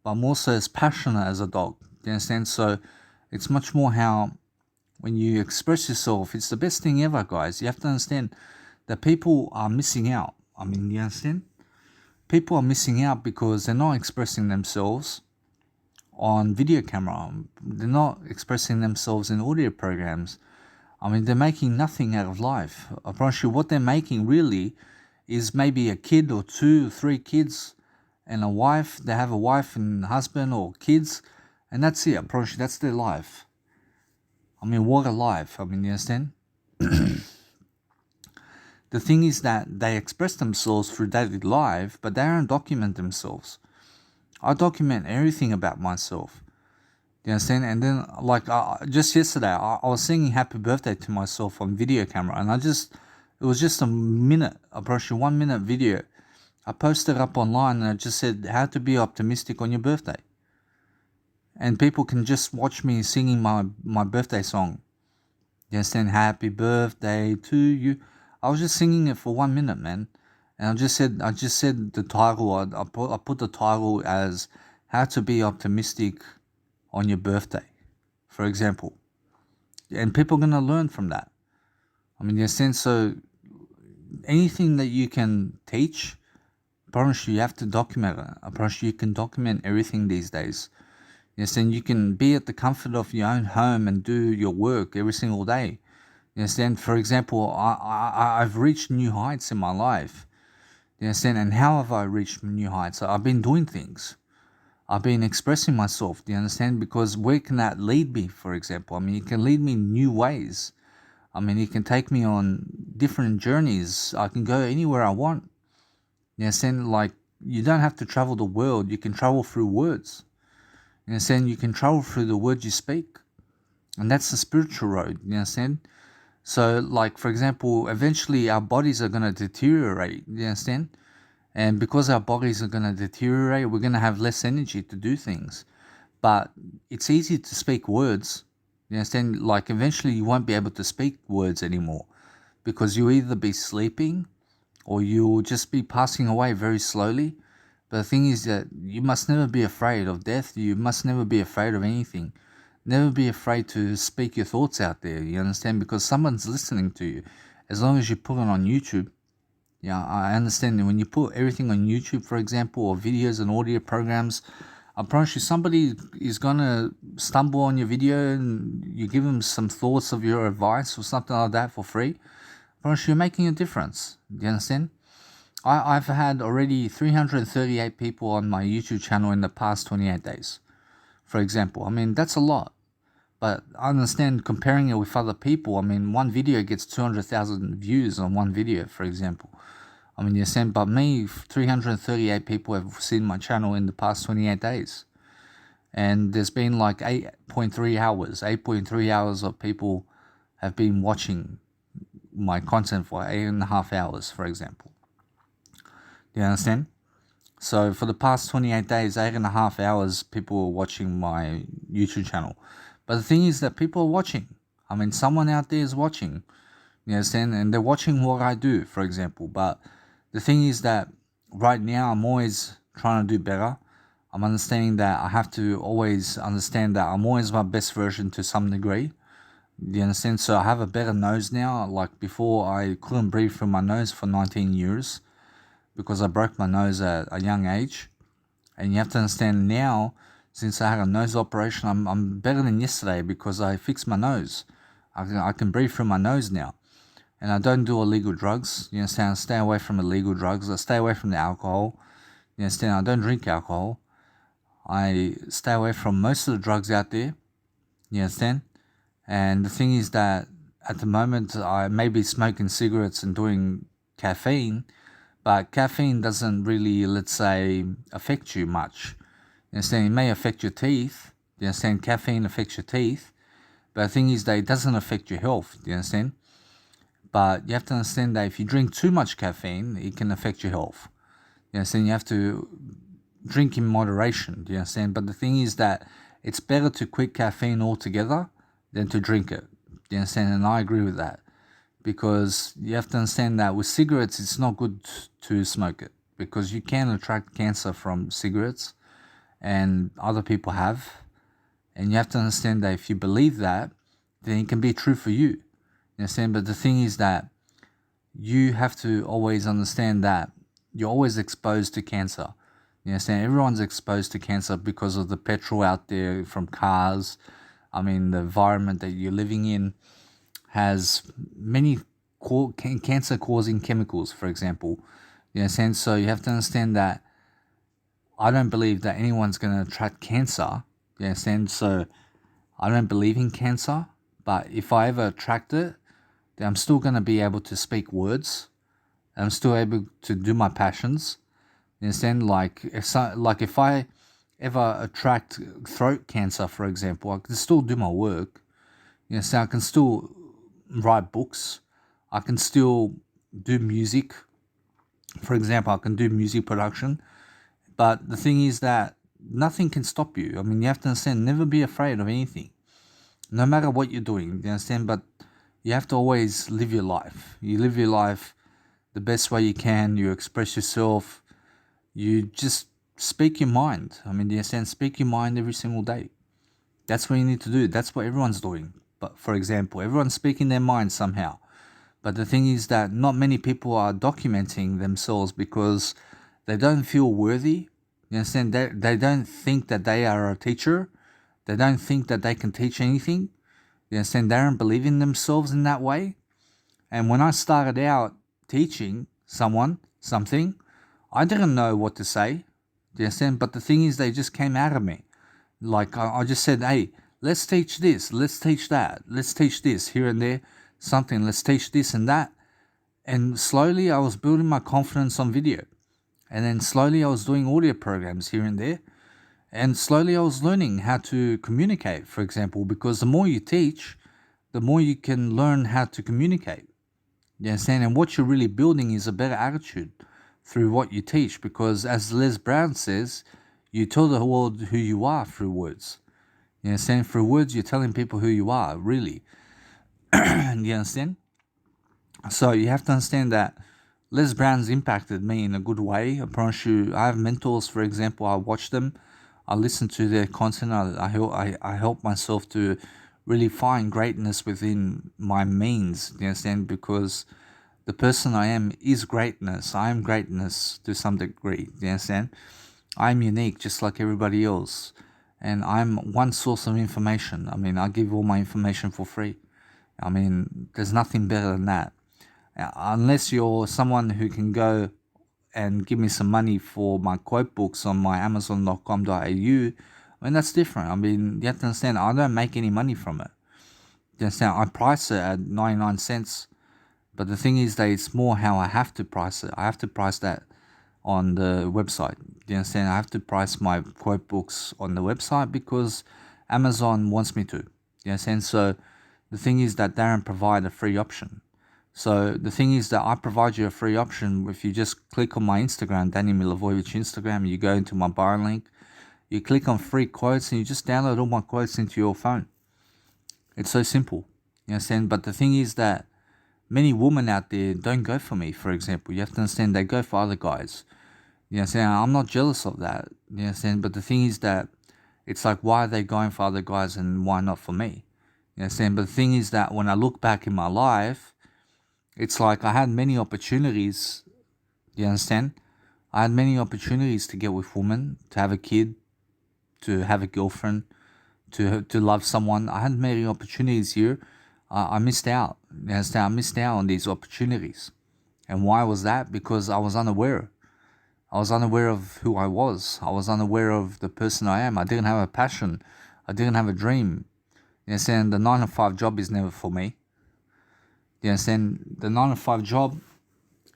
but I'm also as passionate as a dog. You understand? So it's much more how when you express yourself, it's the best thing ever, guys. You have to understand that people are missing out. I mean, you understand? People are missing out because they're not expressing themselves on video camera. They're not expressing themselves in audio programs. I mean, they're making nothing out of life. I promise you, what they're making really is maybe a kid or 2 or 3 kids and a wife. They have a wife and husband or kids, and that's it. I promise you, that's their life. I mean, what a life. I mean, you understand? The thing is that they express themselves through daily life, but they don't document themselves. I document everything about myself. You understand? And then, like, just yesterday, I was singing Happy Birthday to myself on video camera, and it was just a minute, approximately 1 minute video. I posted up online, and I just said how to be optimistic on your birthday. And people can just watch me singing my birthday song. You understand? Happy birthday to you. I was just singing it for 1 minute, man. And I just said the title. I put the title as how to be optimistic on your birthday, for example. And people are gonna learn from that. I mean, in a sense, so anything that you can teach, I promise you have to document it. I promise you can document everything these days. Yes, and you can be at the comfort of your own home and do your work every single day. You understand? For example, I've reached new heights in my life. You understand? And how have I reached new heights? I've been doing things. I've been expressing myself. Do you understand? Because where can that lead me, for example? I mean, it can lead me in new ways. I mean, it can take me on different journeys. I can go anywhere I want. You understand? Like, you don't have to travel the world. You can travel through words. You understand? You can travel through the words you speak. And that's the spiritual road. You understand? So, like, for example, eventually our bodies are going to deteriorate. You understand? And because our bodies are going to deteriorate, we're going to have less energy to do things. But it's easy to speak words. You understand? Like, eventually you won't be able to speak words anymore because you'll either be sleeping or you'll just be passing away very slowly. But the thing is that you must never be afraid of death. You must never be afraid of anything. Never be afraid to speak your thoughts out there. You understand? Because someone's listening to you. As long as you put it on YouTube. Yeah, I understand that when you put everything on YouTube, for example, or videos and audio programs, I promise you somebody is going to stumble on your video and you give them some thoughts of your advice or something like that for free. I promise you're making a difference. Do you understand? I've had already 338 people on my YouTube channel in the past 28 days, for example. I mean, that's a lot. But I understand comparing it with other people. I mean, one video gets 200,000 views on one video, for example. I mean, you're saying, but me, 338 people have seen my channel in the past 28 days. And there's been like 8.3 hours of people have been watching my content for 8.5 hours, for example. Do you understand? So for the past 28 days, 8.5 hours, people were watching my YouTube channel. But the thing is that people are watching. I mean, someone out there is watching, you understand, and they're watching what I do, for example. But the thing is that right now I'm always trying to do better. I'm understanding that I have to always understand that I'm always my best version to some degree. Do you understand? So I have a better nose now. Like before, I couldn't breathe through my nose for 19 years because I broke my nose at a young age. And you have to understand now, since I had a nose operation, I'm better than yesterday because I fixed my nose. I can breathe through my nose now. And I don't do illegal drugs. You understand? I stay away from illegal drugs. I stay away from the alcohol. You understand? I don't drink alcohol. I stay away from most of the drugs out there. You understand? And the thing is that at the moment I may be smoking cigarettes and doing caffeine, but caffeine doesn't really, let's say, affect you much. You understand? It may affect your teeth. You understand? Caffeine affects your teeth. But the thing is that it doesn't affect your health. Do you understand? But you have to understand that if you drink too much caffeine, it can affect your health. You understand? You have to drink in moderation. Do you understand? But the thing is that it's better to quit caffeine altogether than to drink it. Do you understand? And I agree with that. Because you have to understand that with cigarettes, it's not good to smoke it. Because you can attract cancer from cigarettes, and other people have. And you have to understand that if you believe that, then it can be true for you. You understand? But the thing is that you have to always understand that you're always exposed to cancer. You understand? Everyone's exposed to cancer because of the petrol out there from cars. I mean, the environment that you're living in has many cancer-causing chemicals, for example. You understand? So you have to understand that I don't believe that anyone's going to attract cancer. You understand? So I don't believe in cancer, but if I ever attract it, then I'm still going to be able to speak words. I'm still able to do my passions. You understand? Like if I ever attract throat cancer, for example, I can still do my work. You understand? I can still write books. I can still do music. For example, I can do music production. But the thing is that nothing can stop you. I mean, you have to understand, never be afraid of anything. No matter what you're doing, you understand? But you have to always live your life. You live your life the best way you can. You express yourself. You just speak your mind. I mean, you understand? Speak your mind every single day. That's what you need to do. That's what everyone's doing. But for example, everyone's speaking their mind somehow. But the thing is that not many people are documenting themselves because they don't feel worthy. You understand? They don't think that they are a teacher. They don't think that they can teach anything. You understand? They don't believe in themselves in that way. And when I started out teaching someone something, I didn't know what to say. Do you understand? But the thing is, they just came out of me. Like I just said, hey, let's teach this, let's teach that, let's teach this here and there, something, let's teach this and that. And slowly I was building my confidence on video. And then slowly I was doing audio programs here and there. And slowly I was learning how to communicate, for example, because the more you teach, the more you can learn how to communicate. You understand? And what you're really building is a better attitude through what you teach. Because as Les Brown says, you tell the world who you are through words. You understand? Through words, you're telling people who you are, really. You understand? So you have to understand that Les Brown's impacted me in a good way. I promise you, I have mentors, for example, I watch them. I listen to their content. I help myself to really find greatness within my means. You understand? Because the person I am is greatness. I am greatness to some degree. You understand? I'm unique, just like everybody else. And I'm one source of information. I mean, I give all my information for free. I mean, there's nothing better than that. Unless you're someone who can go and give me some money for my quote books on my amazon.com.au, I mean, that's different. I mean, you have to understand, I don't make any money from it. You understand? I price it at 99 cents. But the thing is that it's more how I have to price it. I have to price that on the website. You understand? I have to price my quote books on the website because Amazon wants me to. You understand? So the thing is that they don't provide a free option. So the thing is that I provide you a free option. If you just click on my Instagram, Danny Milivojevic Instagram, you go into my bio link, you click on free quotes and you just download all my quotes into your phone. It's so simple. You understand? But the thing is that many women out there don't go for me, for example. You have to understand they go for other guys. You understand? I'm not jealous of that. You understand? But the thing is that it's like, why are they going for other guys and why not for me? You understand? But the thing is that when I look back in my life, it's like I had many opportunities. You understand? I had many opportunities to get with women, to have a kid, to have a girlfriend, to love someone. I had many opportunities here. I missed out. You understand? I missed out on these opportunities. And why was that? Because I was unaware. I was unaware of who I was. I was unaware of the person I am. I didn't have a passion. I didn't have a dream. You understand? The 9 to 5 job is never for me. You understand? The 9 to 5 job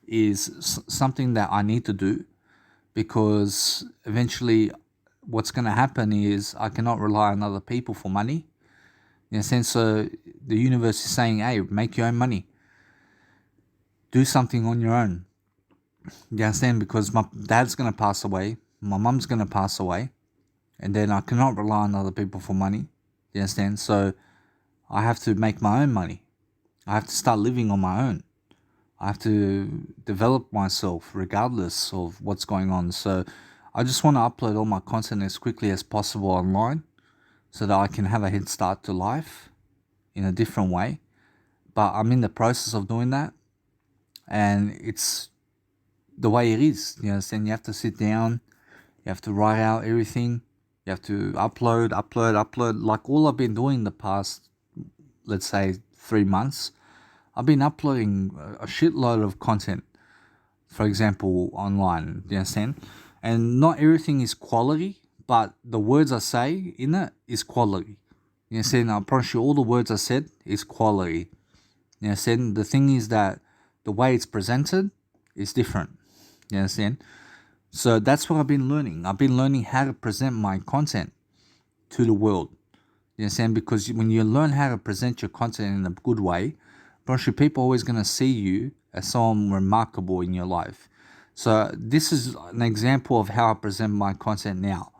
is something that I need to do, because eventually what's going to happen is I cannot rely on other people for money. In a sense, so the universe is saying, hey, make your own money. Do something on your own. You understand? Because my dad's going to pass away. My mum's going to pass away. And then I cannot rely on other people for money. You understand? So I have to make my own money. I have to start living on my own. I have to develop myself regardless of what's going on. So I just want to upload all my content as quickly as possible online so that I can have a head start to life in a different way. But I'm in the process of doing that. And it's the way it is. You understand? You have to sit down. You have to write out everything. You have to upload. Like all I've been doing the past, let's say, 3 months. I've been uploading a shitload of content, for example, online. You understand? And not everything is quality, but the words I say in it is quality. You understand? I promise you, all the words I said is quality. You understand? The thing is that the way it's presented is different. You understand? So that's what I've been learning. I've been learning how to present my content to the world. You understand? Because when you learn how to present your content in a good way, people are always going to see you as someone remarkable in your life. So this is an example of how I present my content now.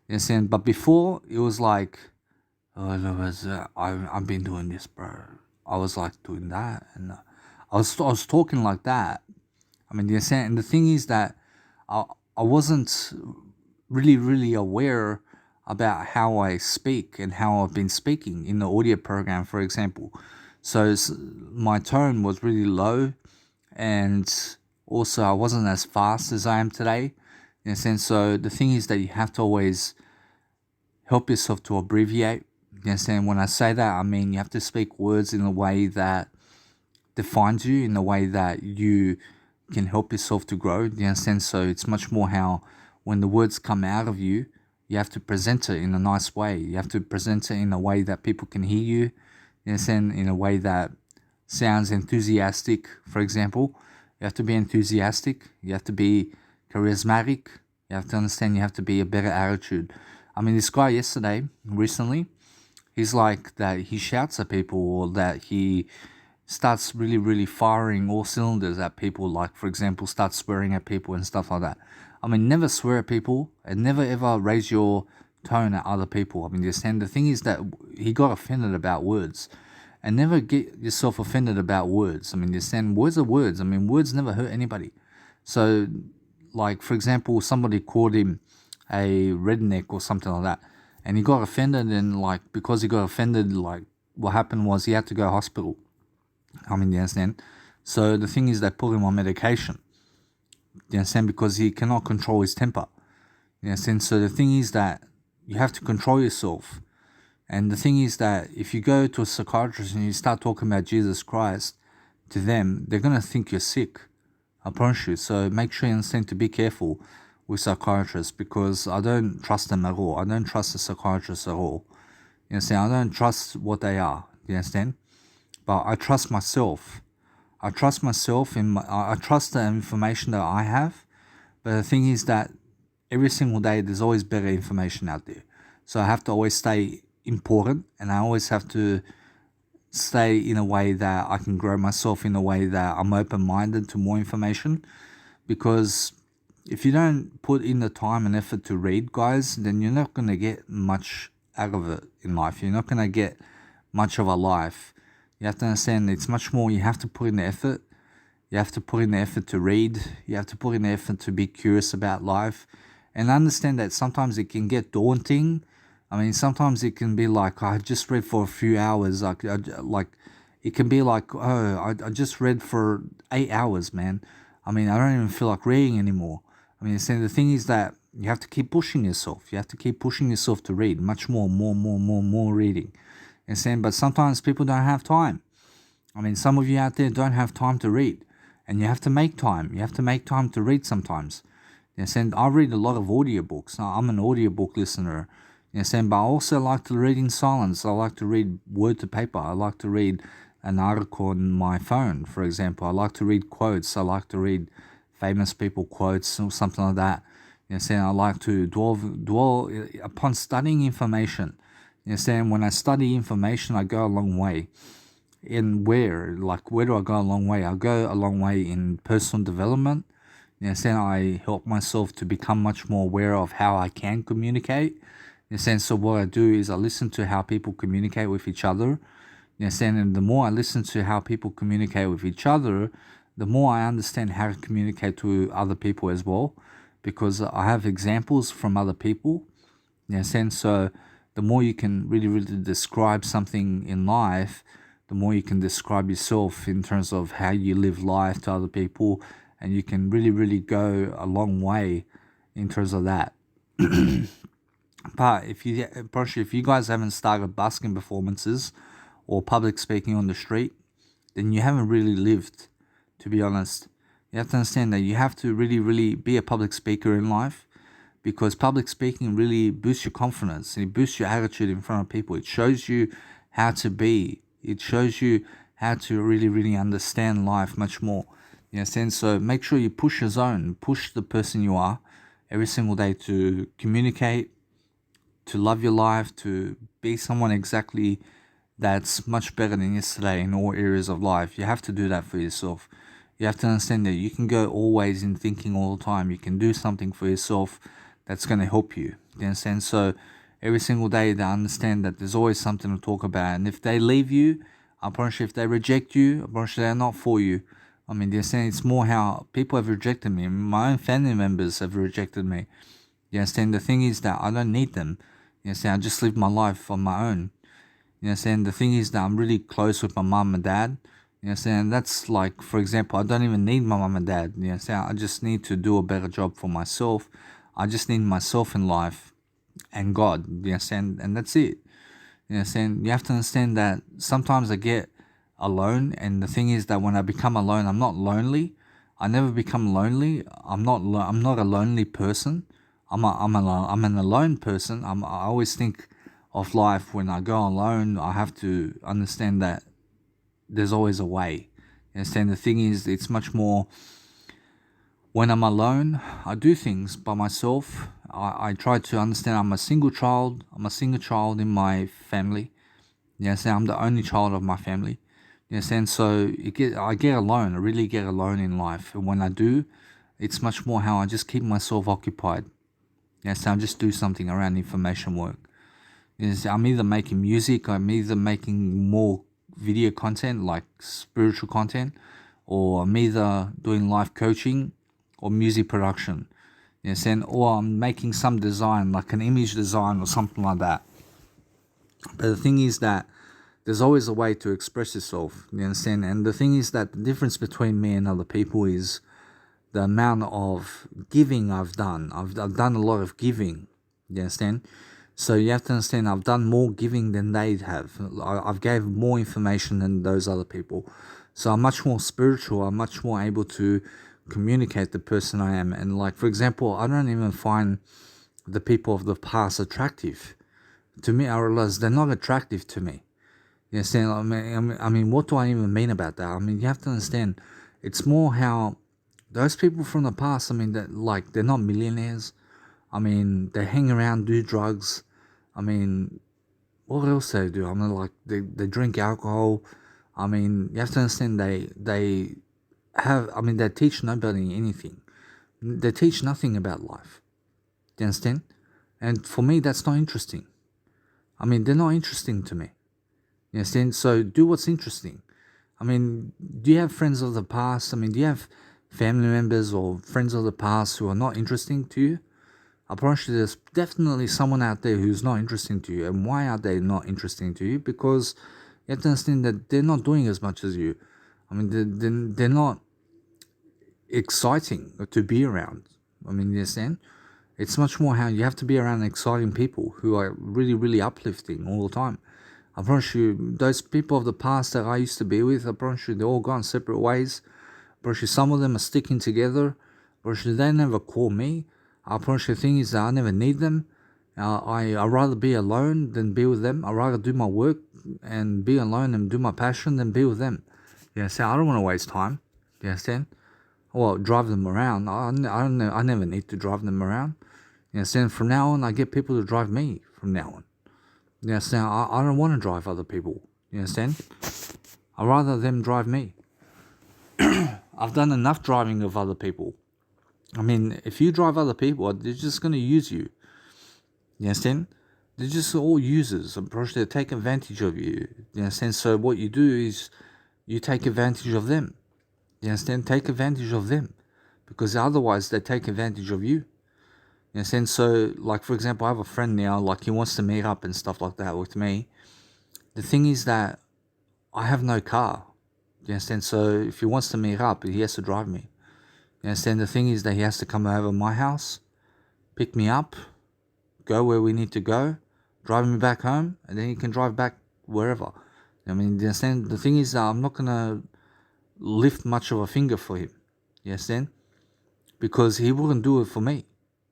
You understand? But before, it was like, I've been doing this, bro. I was like doing that. And I was talking like that. I mean, you understand? And the thing is that I wasn't really aware about how I speak and how I've been speaking in the audio program, for example. So my tone was really low, and also I wasn't as fast as I am today, in a sense. So the thing is that you have to always help yourself to abbreviate. You understand? When I say that, I mean you have to speak words in a way that defines you, in a way that you can help yourself to grow. You understand? So it's much more how when the words come out of you, you have to present it in a nice way. You have to present it in a way that people can hear you. You understand? In a way that sounds enthusiastic, for example. You have to be enthusiastic. You have to be charismatic. You have to understand you have to be a better attitude. I mean, this guy recently, he's like that he shouts at people, or that he starts really firing all cylinders at people, like, for example, starts swearing at people and stuff like that. I mean, never swear at people and never ever raise your tone at other people. I mean, the thing is that he got offended about words, and never get yourself offended about words. I mean, words are words. I mean, words never hurt anybody. So, like, for example, somebody called him a redneck or something like that, and he got offended, and like, because he got offended, like, what happened was he had to go to hospital. I mean, you understand? So the thing is, they put him on medication. You understand? Because he cannot control his temper. You understand? So the thing is that you have to control yourself. And the thing is that if you go to a psychiatrist and you start talking about Jesus Christ to them, they're going to think you're sick. I promise you. So make sure you understand to be careful with psychiatrists, because I don't trust them at all. I don't trust the psychiatrists at all. You understand? I don't trust what they are. You understand? But I trust myself. I trust myself I trust the information that I have. But the thing is that every single day there's always better information out there. So I have to always stay important, and I always have to stay in a way that I can grow myself, in a way that I'm open-minded to more information. Because if you don't put in the time and effort to read, guys, then you're not going to get much out of it in life. You're not going to get much of a life. You have to understand it's much more, you have to put in the effort. You have to put in the effort to read. You have to put in the effort to be curious about life. And understand that sometimes it can get daunting. I mean, sometimes it can be like, I just read for a few hours. Like it can be like, oh, I just read for 8 hours, man. I mean, I don't even feel like reading anymore. I mean, the thing is that you have to keep pushing yourself. You have to keep pushing yourself to read much more reading. But sometimes people don't have time. I mean, some of you out there don't have time to read, and you have to make time. You have to make time to read sometimes. I read a lot of audiobooks. I'm an audiobook listener. But I also like to read in silence. I like to read word to paper. I like to read an article on my phone, for example. I like to read quotes. I like to read famous people quotes or something like that. I like to dwell upon studying information. When I study information, I go a long way. Where do I go a long way? I go a long way in personal development. I help myself to become much more aware of how I can communicate. So what I do is I listen to how people communicate with each other. And the more I listen to how people communicate with each other, the more I understand how to communicate to other people as well, because I have examples from other people. So the more you can really describe something in life, the more you can describe yourself in terms of how you live life to other people, and you can really go a long way in terms of that. But if you guys haven't started busking performances or public speaking on the street, then you haven't really lived, to be honest. You have to understand that you have to really be a public speaker in life, because public speaking really boosts your confidence. It boosts your attitude in front of people. It shows you how to be. It shows you how to really understand life much more. So make sure you push your zone, push the person you are every single day to communicate, to love your life, to be someone exactly that's much better than yesterday in all areas of life. You have to do that for yourself. You have to understand that you can go always in thinking all the time. You can do something for yourself that's going to help you. You understand? So every single day they understand that there's always something to talk about. And if they leave you, I promise you, if they reject you, I promise you they're not for you. I mean, they're saying it's more how people have rejected me. My own family members have rejected me. You understand? The thing is that I don't need them. You understand? I just live my life on my own. You understand? The thing is that I'm really close with my mum and dad. You understand? That's like, for example, I don't even need my mum and dad. You understand? I just need to do a better job for myself. I just need myself in life and God. You understand? And that's it. You understand? You have to understand that sometimes I get alone, and the thing is that when I become alone, I'm not lonely. I never become lonely. I'm not a lonely person. I'm an alone person. I always think of life when I go alone. I have to understand that there's always a way. You understand? The thing is, it's much more when I'm alone. I do things by myself. I try to understand I'm a single child. I'm a single child in my family. You understand? I'm the only child of my family. You understand? So I get alone. I really get alone in life. And when I do, it's much more how I just keep myself occupied. Yes, I just do something around information work. I'm either making music, I'm either making more video content like spiritual content, or I'm either doing life coaching or music production. Or I'm making some design like an image design or something like that. But the thing is that there's always a way to express yourself. You understand? And the thing is that the difference between me and other people is the amount of giving I've done. I've done a lot of giving. You understand? So you have to understand I've done more giving than they have. I've gave more information than those other people. So I'm much more spiritual. I'm much more able to communicate the person I am. And like, for example, I don't even find the people of the past attractive. To me, I realize they're not attractive to me. You understand? I mean, what do I even mean about that? I mean, you have to understand, it's more how those people from the past, I mean, they're not millionaires. I mean, they hang around, do drugs. I mean, what else they do? I mean, like, they drink alcohol. I mean, you have to understand they teach nobody anything. They teach nothing about life. Do you understand? And for me, that's not interesting. I mean, they're not interesting to me. You understand? So do what's interesting. I mean, do you have friends of the past? I mean, do you have family members or friends of the past who are not interesting to you? I promise you, there's definitely someone out there who's not interesting to you. And why are they not interesting to you? Because you have to understand that they're not doing as much as you. I mean, they're not exciting to be around. I mean, you understand? It's much more how you have to be around exciting people who are really, really uplifting all the time. I promise you, those people of the past that I used to be with, I promise you, they're all gone separate ways. I promise you, some of them are sticking together. I promise you, they never call me. I promise you, the thing is that I never need them. I'd rather be alone than be with them. I'd rather do my work and be alone and do my passion than be with them. You understand? I don't want to waste time. You understand? Well, drive them around. I never need to drive them around. You understand? From now on, I get people to drive me from now on. You understand? I don't want to drive other people. You understand? I'd rather them drive me. I've done enough driving of other people. I mean, if you drive other people, they're just going to use you. You understand? They're just all users. They take advantage of you. You understand? So what you do is you take advantage of them. You understand? Take advantage of them. Because otherwise they take advantage of you. You understand? So, like, for example, I have a friend now, like, he wants to meet up and stuff like that with me. The thing is that I have no car. You understand? So, if he wants to meet up, he has to drive me. You understand? The thing is that he has to come over my house, pick me up, go where we need to go, drive me back home, and then he can drive back wherever. I mean, you understand? The thing is that I'm not going to lift much of a finger for him. You understand? Because he wouldn't do it for me.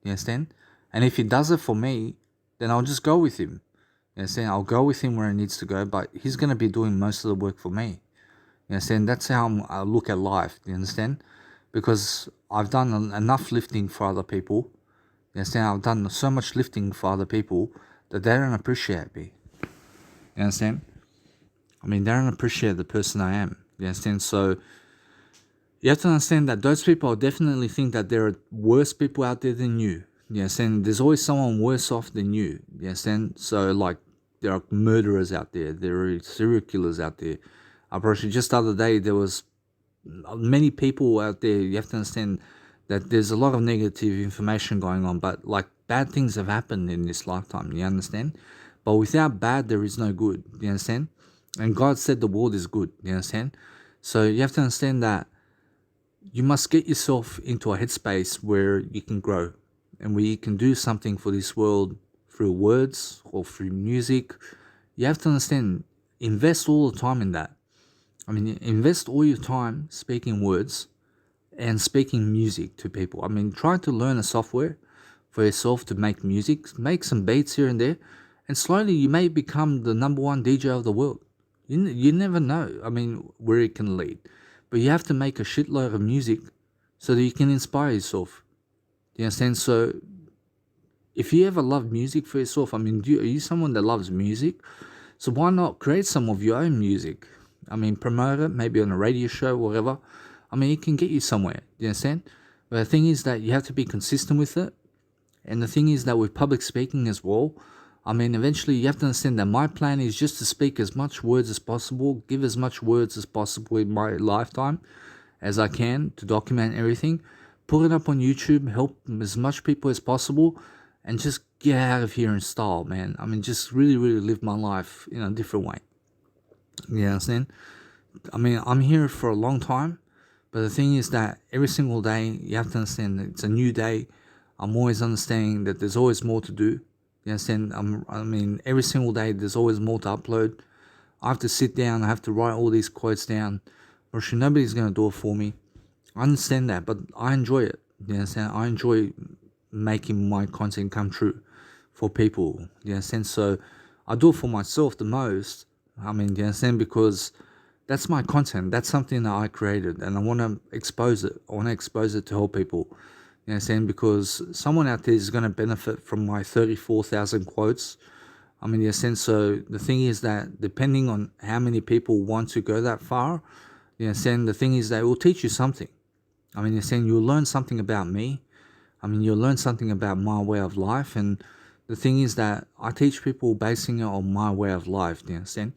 You understand? And if he does it for me, then I'll just go with him. You understand? I'll go with him where he needs to go, but he's going to be doing most of the work for me. You understand? That's how I look at life. You understand? Because I've done enough lifting for other people. You understand? I've done so much lifting for other people that they don't appreciate me. You understand? I mean, they don't appreciate the person I am. You understand? So you have to understand that those people definitely think that there are worse people out there than you. You understand? There's always someone worse off than you. You understand? So, like, there are murderers out there. There are serial killers out there. I probably just the other day, there was many people out there. You have to understand that there's a lot of negative information going on, but, like, bad things have happened in this lifetime. You understand? But without bad, there is no good. You understand? And God said the world is good. You understand? So you have to understand that you must get yourself into a headspace where you can grow and where you can do something for this world through words or through music. You have to understand, invest all the time in that. I mean, invest all your time speaking words and speaking music to people. I mean, try to learn a software for yourself to make music, make some beats here and there, and slowly you may become the #1 DJ of the world. You never know, I mean, where it can lead. But you have to make a shitload of music so that you can inspire yourself. You understand? So if you ever love music for yourself, I mean, are you someone that loves music? So why not create some of your own music? I mean, promote it, maybe on a radio show, whatever. I mean, it can get you somewhere. You understand? But the thing is that you have to be consistent with it. And the thing is that with public speaking as well, I mean, eventually you have to understand that my plan is just to speak as much words as possible, give as much words as possible in my lifetime as I can to document everything, put it up on YouTube, help as much people as possible, and just get out of here in style, man. I mean, just really, really live my life in a different way. You understand? I mean, I'm here for a long time, but the thing is that every single day, you have to understand that it's a new day. I'm always understanding that there's always more to do. You understand? I mean, every single day, there's always more to upload. I have to sit down, I have to write all these quotes down, or nobody's going to do it for me. I understand that, but I enjoy it. You understand? I enjoy making my content come true for people. You understand? So I do it for myself the most. I mean, you understand? Because that's my content. That's something that I created, and I want to expose it. I want to expose it to help people. You understand? Because someone out there is going to benefit from my 34,000 quotes. I mean, in a sense, so the thing is that depending on how many people want to go that far, you understand, the thing is that it will teach you something. I mean, in a sense, you'll learn something about me. I mean, you'll learn something about my way of life. And the thing is that I teach people basing it on my way of life, you understand?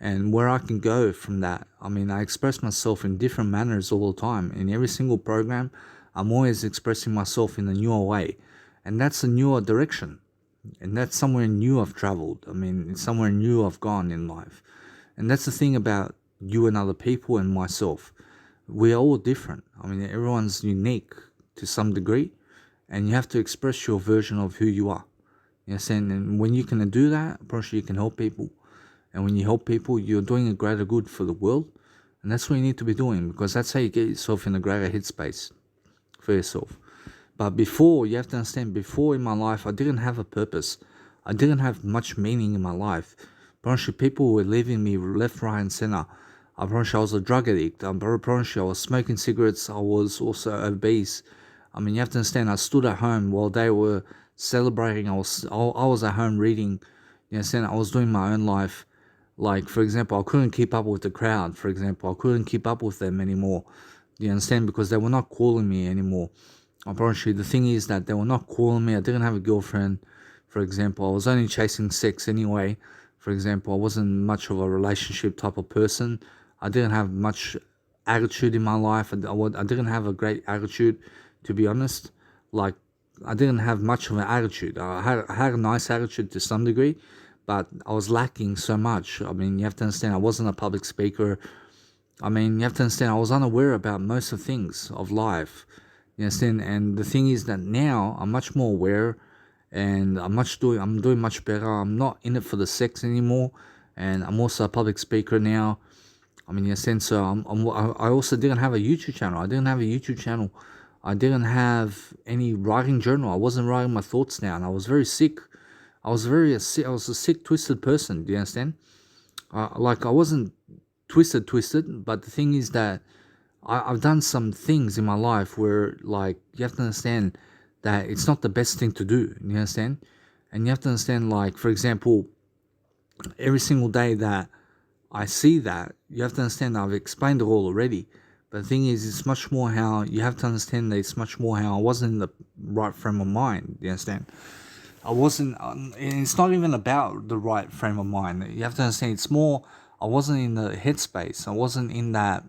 and where I can go from that. I mean, I express myself in different manners all the time. In every single program, I'm always expressing myself in a newer way, and that's a newer direction, and that's somewhere new I've traveled. I mean, it's somewhere new I've gone in life, and that's the thing about you and other people and myself. We are all different. I mean, everyone's unique to some degree, and you have to express your version of who you are. Yes, and when you can do that, apparently you can help people. And when you help people, you're doing a greater good for the world. And that's what you need to be doing, because that's how you get yourself in a greater headspace for yourself. But before, you have to understand, before in my life, I didn't have a purpose. I didn't have much meaning in my life. Apparently people were leaving me left, right, and center. Apparently I was a drug addict. Apparently I was smoking cigarettes. I was also obese. I mean, you have to understand, I stood at home while they were celebrating. I was at home reading. You understand? I was doing my own life. Like, for example, I couldn't keep up with the crowd. For example, I couldn't keep up with them anymore. You understand? Because they were not calling me anymore. Apparently, the thing is that they were not calling me. I didn't have a girlfriend, for example. I was only chasing sex anyway. For example, I wasn't much of a relationship type of person. I didn't have much attitude in my life. I didn't have a great attitude, to be honest. Like, I didn't have much of an attitude. I had a nice attitude to some degree, but I was lacking so much. I mean, you have to understand, I wasn't a public speaker. I mean, you have to understand, I was unaware about most of things of life. You understand? And the thing is that now I'm much more aware, and I'm doing much better. I'm not in it for the sex anymore, and I'm also a public speaker now. I mean, in a sense, so I also didn't have a YouTube channel. I didn't have any writing journal. I wasn't writing my thoughts down. I was very sick. I was a sick, twisted person. Do you understand? Like, I wasn't twisted, but the thing is that I've done some things in my life where, like, you have to understand that it's not the best thing to do. You understand? And you have to understand, like, for example, every single day that I see that, you have to understand, I've explained it all already. But the thing is, it's much more how, you have to understand that it's much more how I wasn't in the right frame of mind. You understand? I wasn't, and it's not even about the right frame of mind. You have to understand, it's more, I wasn't in the headspace. I wasn't in that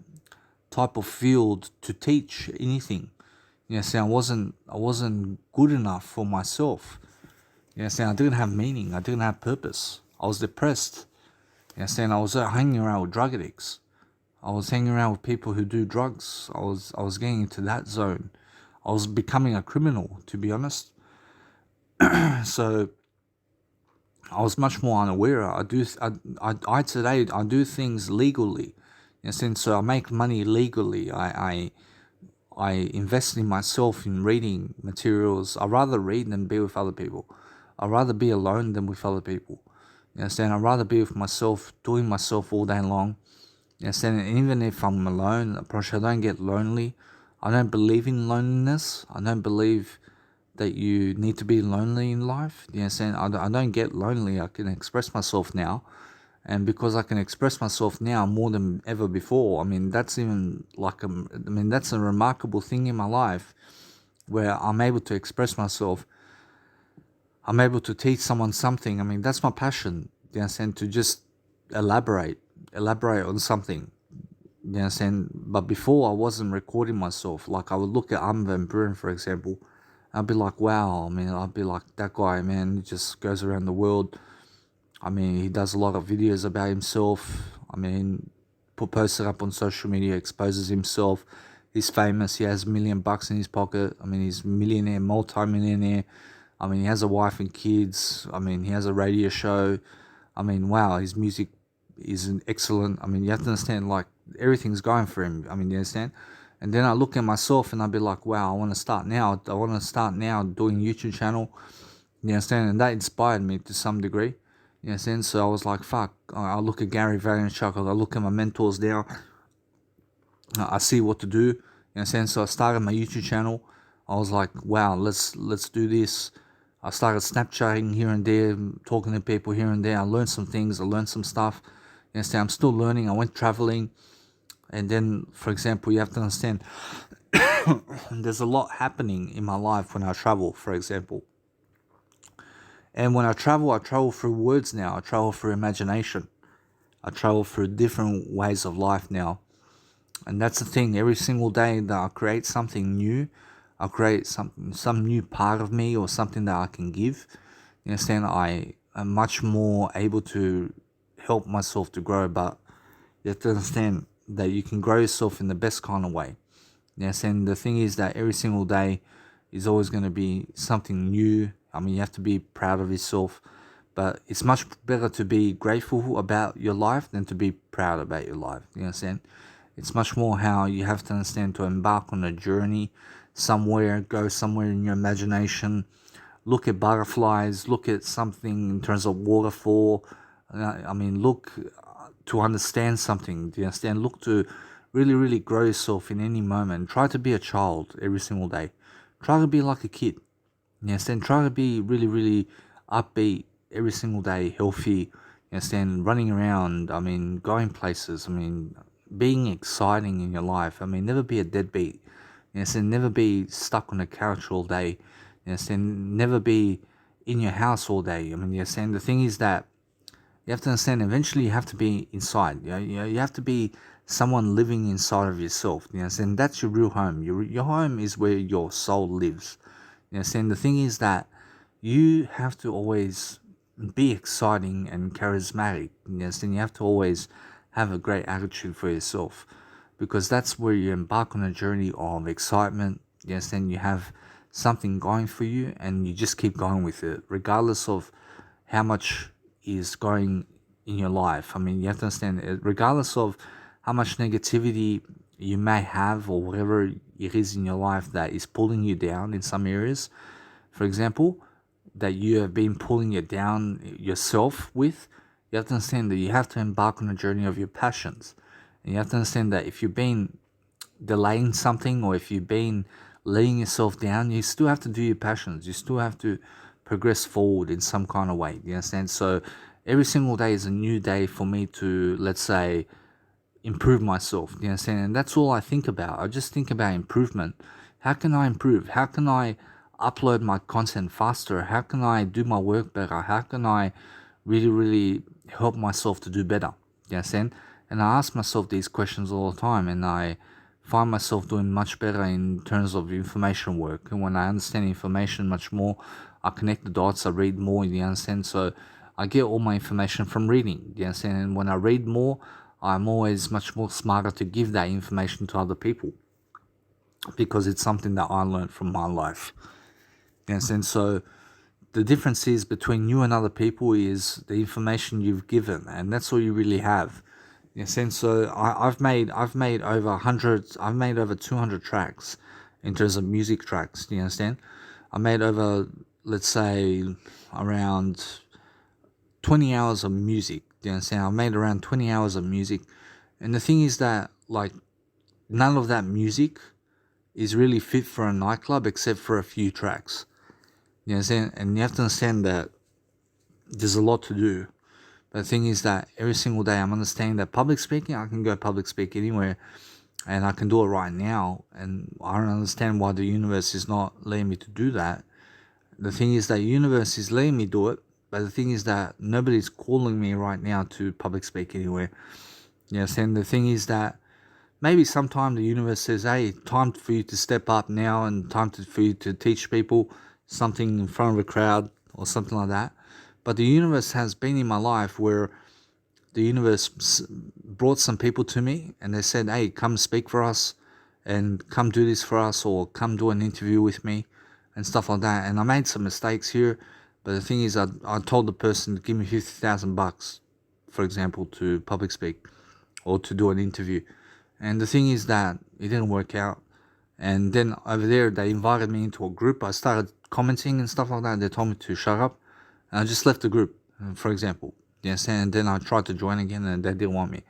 type of field to teach anything. You understand? I wasn't good enough for myself. You understand? I didn't have meaning. I didn't have purpose. I was depressed. You understand? I was hanging around with drug addicts. I was hanging around with people who do drugs. I was getting into that zone. I was becoming a criminal, to be honest. So I was much more unaware. I today do things legally. In a sense, so I make money legally. I invest in myself in reading materials. I rather read than be with other people. I rather be alone than with other people. You understand? I'd rather be with myself, doing myself all day long. You understand? And even if I'm alone, I don't get lonely. I don't believe in loneliness. I don't believe that you need to be lonely in life. You understand? I don't get lonely. I can express myself now. And because I can express myself now more than ever before, I mean, that's even like, that's a remarkable thing in my life, where I'm able to express myself. I'm able to teach someone something. I mean, that's my passion. You understand? To just elaborate on something. You understand? But before, I wasn't recording myself. Like, I would look at Armin van Buuren, for example. I'd be like, wow. I mean, I'd be like, that guy, man, he just goes around the world. I mean, he does a lot of videos about himself. I mean, posts it up on social media, exposes himself. He's famous. He has $1 million in his pocket. I mean, he's a millionaire, multi-millionaire. I mean, he has a wife and kids. I mean, he has a radio show. I mean, wow, his music is excellent. I mean, you have to understand, like, everything's going for him. I mean, you understand? And then I look at myself and I'd be like, wow, I want to start now. I want to start now doing a YouTube channel. You understand? And that inspired me to some degree. You understand? So I was like, fuck. I look at Gary Vaynerchuk. I look at my mentors now. I see what to do. You understand? So I started my YouTube channel. I was like, wow, let's do this. I started Snapchatting here and there, talking to people here and there. I learned some things. I learned some stuff. You understand? I'm still learning. I went traveling. And then, for example, you have to understand, there's a lot happening in my life when I travel, for example. And when I travel through words now. I travel through imagination. I travel through different ways of life now. And that's the thing, every single day that I create something new, I create some new part of me or something that I can give. You understand? I am much more able to help myself to grow, but you have to understand that you can grow yourself in the best kind of way. You understand? The thing is that every single day is always going to be something new. I mean, you have to be proud of yourself, but it's much better to be grateful about your life than to be proud about your life. You understand? It's much more how you have to understand to embark on a journey somewhere, go somewhere in your imagination, look at butterflies, look at something in terms of waterfall. I mean, look to understand something. Do you understand? Look to really, really grow yourself in any moment. Try to be a child every single day. Try to be like a kid. You understand? Try to be really, really upbeat every single day, healthy. You understand? Running around. I mean, going places. I mean, being exciting in your life. I mean, never be a deadbeat. You understand? Never be stuck on the couch all day. You understand? Never be in your house all day. I mean, you understand? The thing is that you have to understand eventually you have to be inside. You have to be someone living inside of yourself. You understand? That's your real home. Your home is where your soul lives. You understand? The thing is that you have to always be exciting and charismatic. You understand? You have to always have a great attitude for yourself, because that's where you embark on a journey of excitement. You understand? You have something going for you and you just keep going with it, regardless of how much is going in your life. I mean, you have to understand, regardless of how much negativity you may have or whatever it is in your life that is pulling you down in some areas, for example, that you have been pulling you down yourself with, you have to understand that you have to embark on a journey of your passions. And you have to understand that if you've been delaying something or if you've been laying yourself down, you still have to do your passions. You still have to progress forward in some kind of way. You understand? So every single day is a new day for me to, let's say, improve myself. You understand? And that's all I think about. I just think about improvement. How can I improve? How can I upload my content faster? How can I do my work better? How can I really, really help myself to do better? You understand? And I ask myself these questions all the time, and I find myself doing much better in terms of information work. And when I understand information much more, I connect the dots, I read more, you understand? So I get all my information from reading, you understand? And when I read more, I'm always much more smarter to give that information to other people, because it's something that I learned from my life. You understand? So the difference is between you and other people is the information you've given, and that's all you really have. You understand? So I've made over 100, I've made over 200 tracks in terms of music tracks. Do you understand? I made over, let's say, around 20 hours of music. Do you understand? I've made around 20 hours of music. And the thing is that, like, none of that music is really fit for a nightclub except for a few tracks. You understand? And you have to understand that there's a lot to do. But the thing is that every single day I'm understanding that public speaking, I can go public speak anywhere and I can do it right now. And I don't understand why the universe is not letting me to do that. The thing is that the universe is letting me do it, but the thing is that nobody's calling me right now to public speak anywhere. You understand? The thing is that maybe sometime the universe says, hey, time for you to step up now and for you to teach people something in front of a crowd or something like that. But the universe has been in my life where the universe brought some people to me and they said, hey, come speak for us and come do this for us, or come do an interview with me and stuff like that. And I made some mistakes here, but the thing is, I told the person to give me $50,000, for example, to public speak or to do an interview. And the thing is that it didn't work out. And then over there, they invited me into a group. I started commenting and stuff like that. They told me to shut up. And I just left the group, for example. Yes, and then I tried to join again and they didn't want me.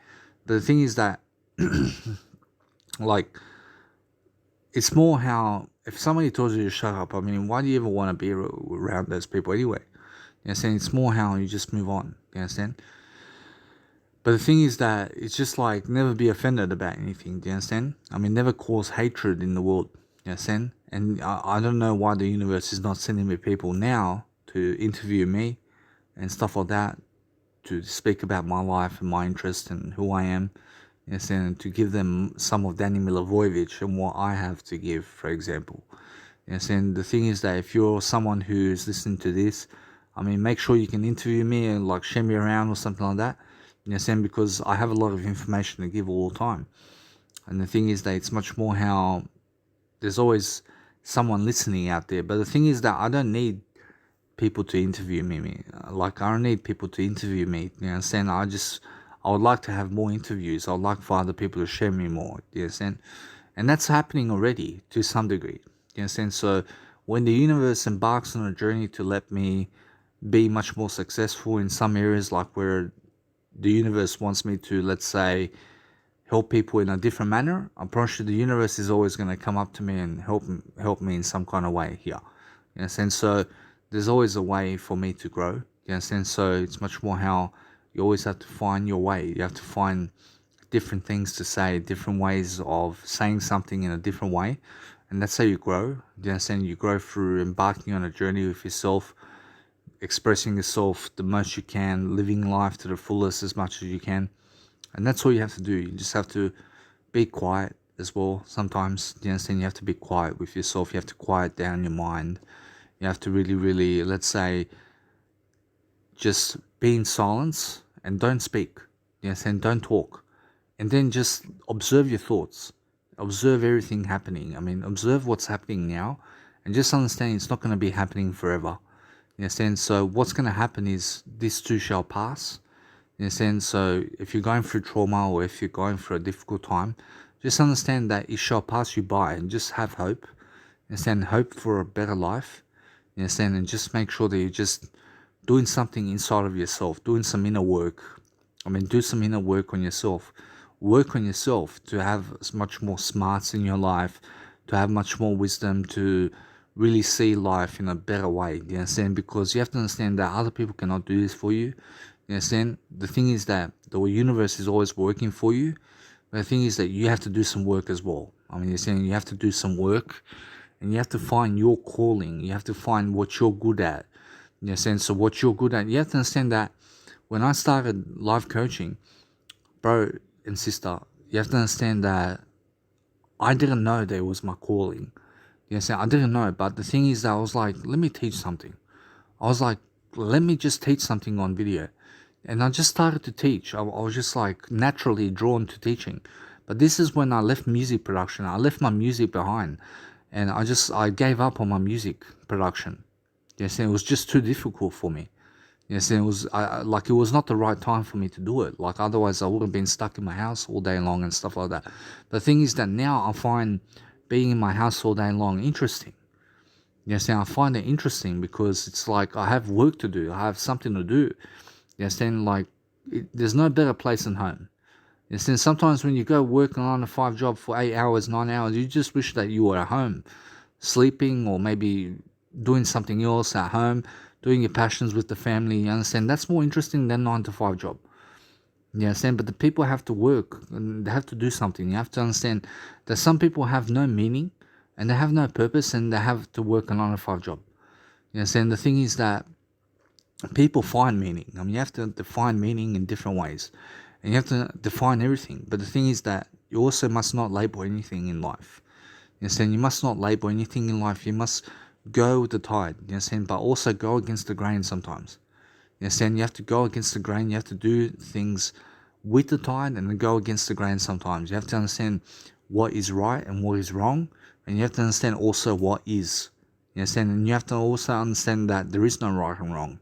But the thing is that, like, it's more how, if somebody tells you to shut up, I mean, why do you ever want to be around those people anyway? You understand? It's more how you just move on. You understand? But the thing is that it's just like, never be offended about anything. Do you understand? I mean, never cause hatred in the world. You understand? And I don't know why the universe is not sending me people now to interview me and stuff like that. to speak about my life and my interest and who I am. Yes, and to give them some of Danny Milivojevic and what I have to give, for example. Yes, and the thing is that if you're someone who's listening to this, I mean, make sure you can interview me and like share me around or something like that. Yes, and because I have a lot of information to give all the time. And the thing is that it's much more how there's always someone listening out there. But the thing is that I don't need people to interview me. Like, I don't need people to interview me. You understand? I would like to have more interviews. I would like for other people to share me more. You understand? And that's happening already to some degree. You understand? So when the universe embarks on a journey to let me be much more successful in some areas, like where the universe wants me to, let's say, help people in a different manner, I'm pretty sure the universe is always going to come up to me and help me in some kind of way here. You understand? So there's always a way for me to grow. You understand? So it's much more how you always have to find your way. You have to find different things to say, different ways of saying something in a different way. And that's how you grow. You understand? You grow through embarking on a journey with yourself, expressing yourself the most you can, living life to the fullest as much as you can. And that's all you have to do. You just have to be quiet as well. Sometimes, you understand, you have to be quiet with yourself. You have to quiet down your mind. You have to really, really, let's say, just be in silence and don't speak. You understand? Don't talk. And then just observe your thoughts. Observe everything happening. I mean, observe what's happening now and just understand it's not going to be happening forever. You understand? So what's going to happen is this too shall pass. You understand? So if you're going through trauma or if you're going through a difficult time, just understand that it shall pass you by and just have hope. You understand? Hope for a better life. You understand? And just make sure that you're just doing something inside of yourself, doing some inner work. I mean, do some inner work on yourself. Work on yourself to have much more smarts in your life, to have much more wisdom, to really see life in a better way. You understand? Because you have to understand that other people cannot do this for you. You understand? The thing is that the universe is always working for you. But the thing is that you have to do some work as well. I mean, you're saying you have to do some work and you have to find your calling. You have to find what you're good at. You understand? So what you're good at, you have to understand that when I started life coaching, bro and sister, you have to understand that I didn't know that it was my calling. You understand? I didn't know. But the thing is that I was like, let me teach something. I was like, let me just teach something on video. And I just started to teach. I was just like naturally drawn to teaching. But this is when I left music production. I left my music behind. And I gave up on my music production. Yes, and it was just too difficult for me. Yes, and it was not the right time for me to do it. Like, otherwise I would have been stuck in my house all day long and stuff like that. The thing is that now I find being in my house all day long interesting. Yes, and I find it interesting because it's like I have work to do. I have something to do. Yes, then there's no better place than home. Yes, then sometimes when you go work a 9 to 5 job for 8 hours, 9 hours, you just wish that you were at home, sleeping or maybe doing something else at home, doing your passions with the family. You understand? That's more interesting than 9 to 5 job. You understand? But the people have to work and they have to do something. You have to understand that some people have no meaning and they have no purpose and they have to work a 9 to 5 job. You understand? The thing is that people find meaning. I mean, you have to define meaning in different ways. And you have to define everything. But the thing is that you also must not label anything in life. You understand? You must not label anything in life. You must go with the tide. You understand? But also go against the grain sometimes. You understand? You have to go against the grain. You have to do things with the tide and then go against the grain sometimes. You have to understand what is right and what is wrong. And you have to understand also what is. You understand? And you have to also understand that there is no right and wrong.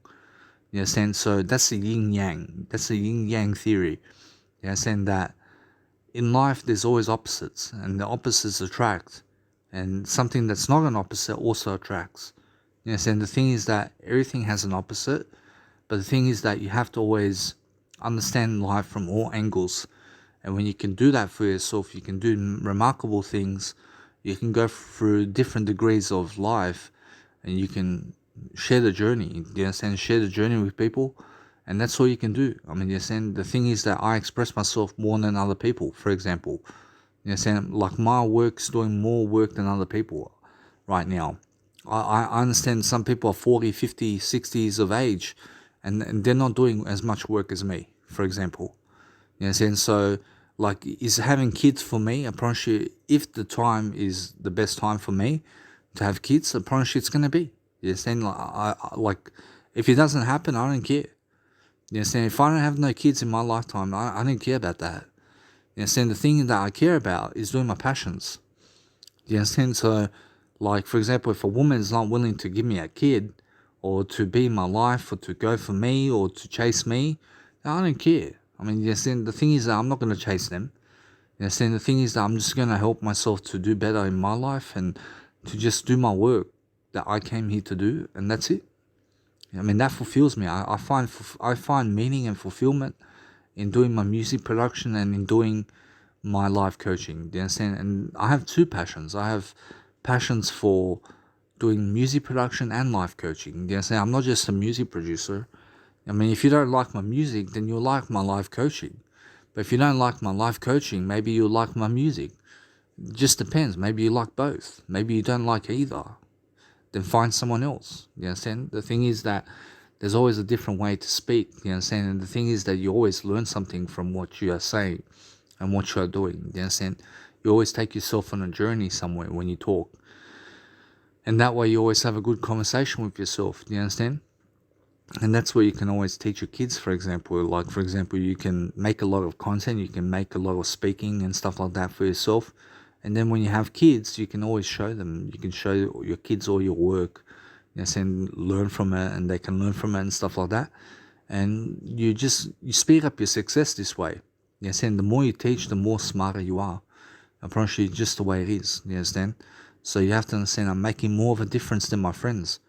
You understand? So that's the yin yang. That's the yin yang theory. You understand that in life there's always opposites, and the opposites attract, and something that's not an opposite also attracts. You understand? The thing is that everything has an opposite, but the thing is that you have to always understand life from all angles. And when you can do that for yourself, you can do remarkable things. You can go through different degrees of life, and you can share the journey. You understand? Share the journey with people, and that's all you can do. I mean, you understand? The thing is that I express myself more than other people. For example, you understand? Like, my work's doing more work than other people right now. I understand some people are 40, 50, 60s of age, and they're not doing as much work as me, for example. You know what I'm saying? So, like, is having kids for me, I promise you, if the time is the best time for me to have kids, I promise you it's going to be. You know what I'm saying? Like, if it doesn't happen, I don't care. You know what I'm saying? If I don't have no kids in my lifetime, I don't care about that. You know what I'm saying? The thing that I care about is doing my passions. You understand? So, like, for example, if a woman is not willing to give me a kid, or to be in my life, or to go for me, or to chase me, I don't care. I mean, you understand? The thing is that I'm not going to chase them. You understand? The thing is that I'm just going to help myself to do better in my life and to just do my work that I came here to do, and that's it. I mean, that fulfills me. I find meaning and fulfillment in doing my music production and in doing my life coaching. Do you understand? And I have two passions. I have passions for doing music production and life coaching. Do you understand? I'm not just a music producer. I mean, if you don't like my music, then you'll like my life coaching. But if you don't like my life coaching, maybe you'll like my music. It just depends. Maybe you like both. Maybe you don't like either. Then find someone else. You understand? The thing is that there's always a different way to speak. You understand? And the thing is that you always learn something from what you are saying and what you are doing. You understand? You always take yourself on a journey somewhere when you talk. And that way you always have a good conversation with yourself. Do you understand? And that's where you can always teach your kids, for example. Like, for example, you can make a lot of content, you can make a lot of speaking and stuff like that for yourself. And then when you have kids, you can always show them. You can show your kids all your work, you know, and learn from it, and they can learn from it and stuff like that. And you speed up your success this way. You understand? The more you teach, the more smarter you are. I promise you, just the way it is. You understand? So you have to understand, I'm making more of a difference than my friends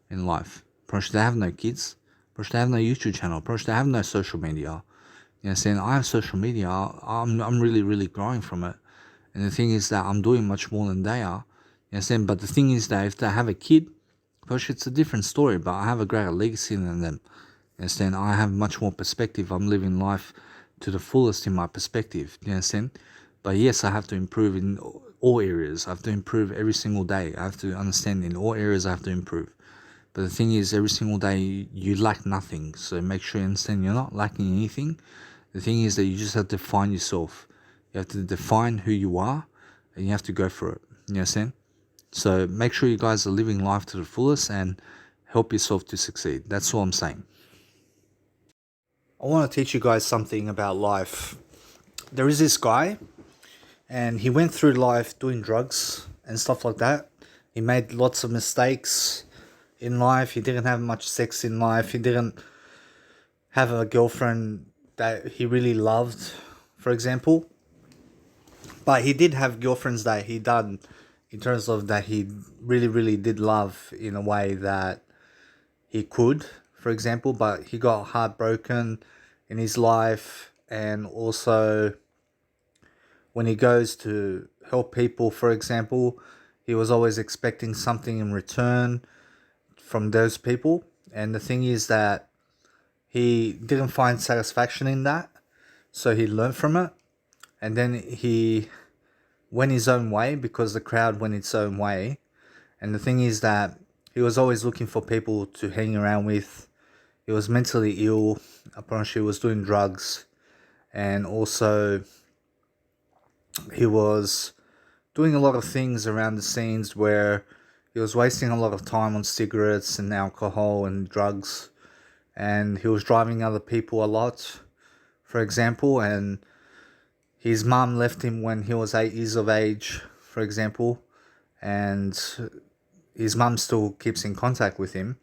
in life. I promise you, they have no kids. I promise you, they have no YouTube channel. I promise you, they have no social media. You understand? I have social media. I'm really, really growing from it. And the thing is that I'm doing much more than they are. You understand? But the thing is that if they have a kid, gosh, it's a different story. But I have a greater legacy than them. You understand? I have much more perspective. I'm living life to the fullest in my perspective. You understand? But yes, I have to improve in all areas. I have to improve every single day. I have to understand in all areas I have to improve. But the thing is, every single day you lack nothing. So make sure you understand you're not lacking anything. The thing is that you just have to find yourself. You have to define who you are, and you have to go for it. You understand? So make sure you guys are living life to the fullest and help yourself to succeed. That's all I'm saying. I want to teach you guys something about life. There is this guy, and he went through life doing drugs and stuff like that. He made lots of mistakes in life. He didn't have much sex in life. He didn't have a girlfriend that he really loved, for example. But he did have girlfriends that he done in terms of that he really, really did love in a way that he could, for example. But he got heartbroken in his life, and also when he goes to help people, for example, he was always expecting something in return from those people. And the thing is that he didn't find satisfaction in that, so he learned from it. And then he went his own way because the crowd went its own way. And the thing is that he was always looking for people to hang around with. He was mentally ill. Apparently he was doing drugs. And also he was doing a lot of things around the scenes where he was wasting a lot of time on cigarettes and alcohol and drugs. And he was driving other people a lot, for example. And his mum left him when he was 8 years of age, for example. And his mum still keeps in contact with him.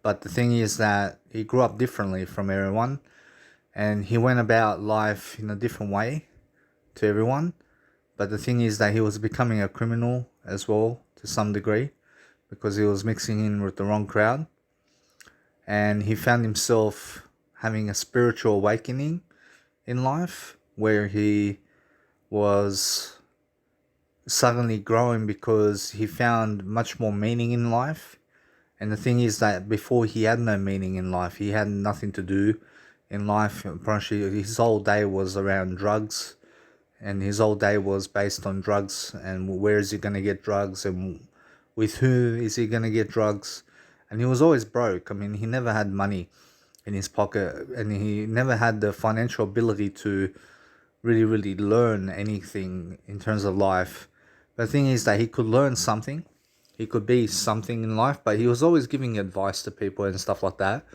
But the thing is that he grew up differently from everyone. And he went about life in a different way to everyone. But the thing is that he was becoming a criminal as well, to some degree, because he was mixing in with the wrong crowd. And he found himself having a spiritual awakening in life, where he was suddenly growing because he found much more meaning in life. And the thing is that before he had no meaning in life, he had nothing to do in life. Apparently his whole day was around drugs, and his whole day was based on drugs, and where is he going to get drugs, and with who is he going to get drugs. And he was always broke. I mean, he never had money. in his pocket, and he never had the financial ability to really learn anything in terms of life. But the thing is that he could learn something, he could be something in life, but he was always giving advice to people and stuff like that.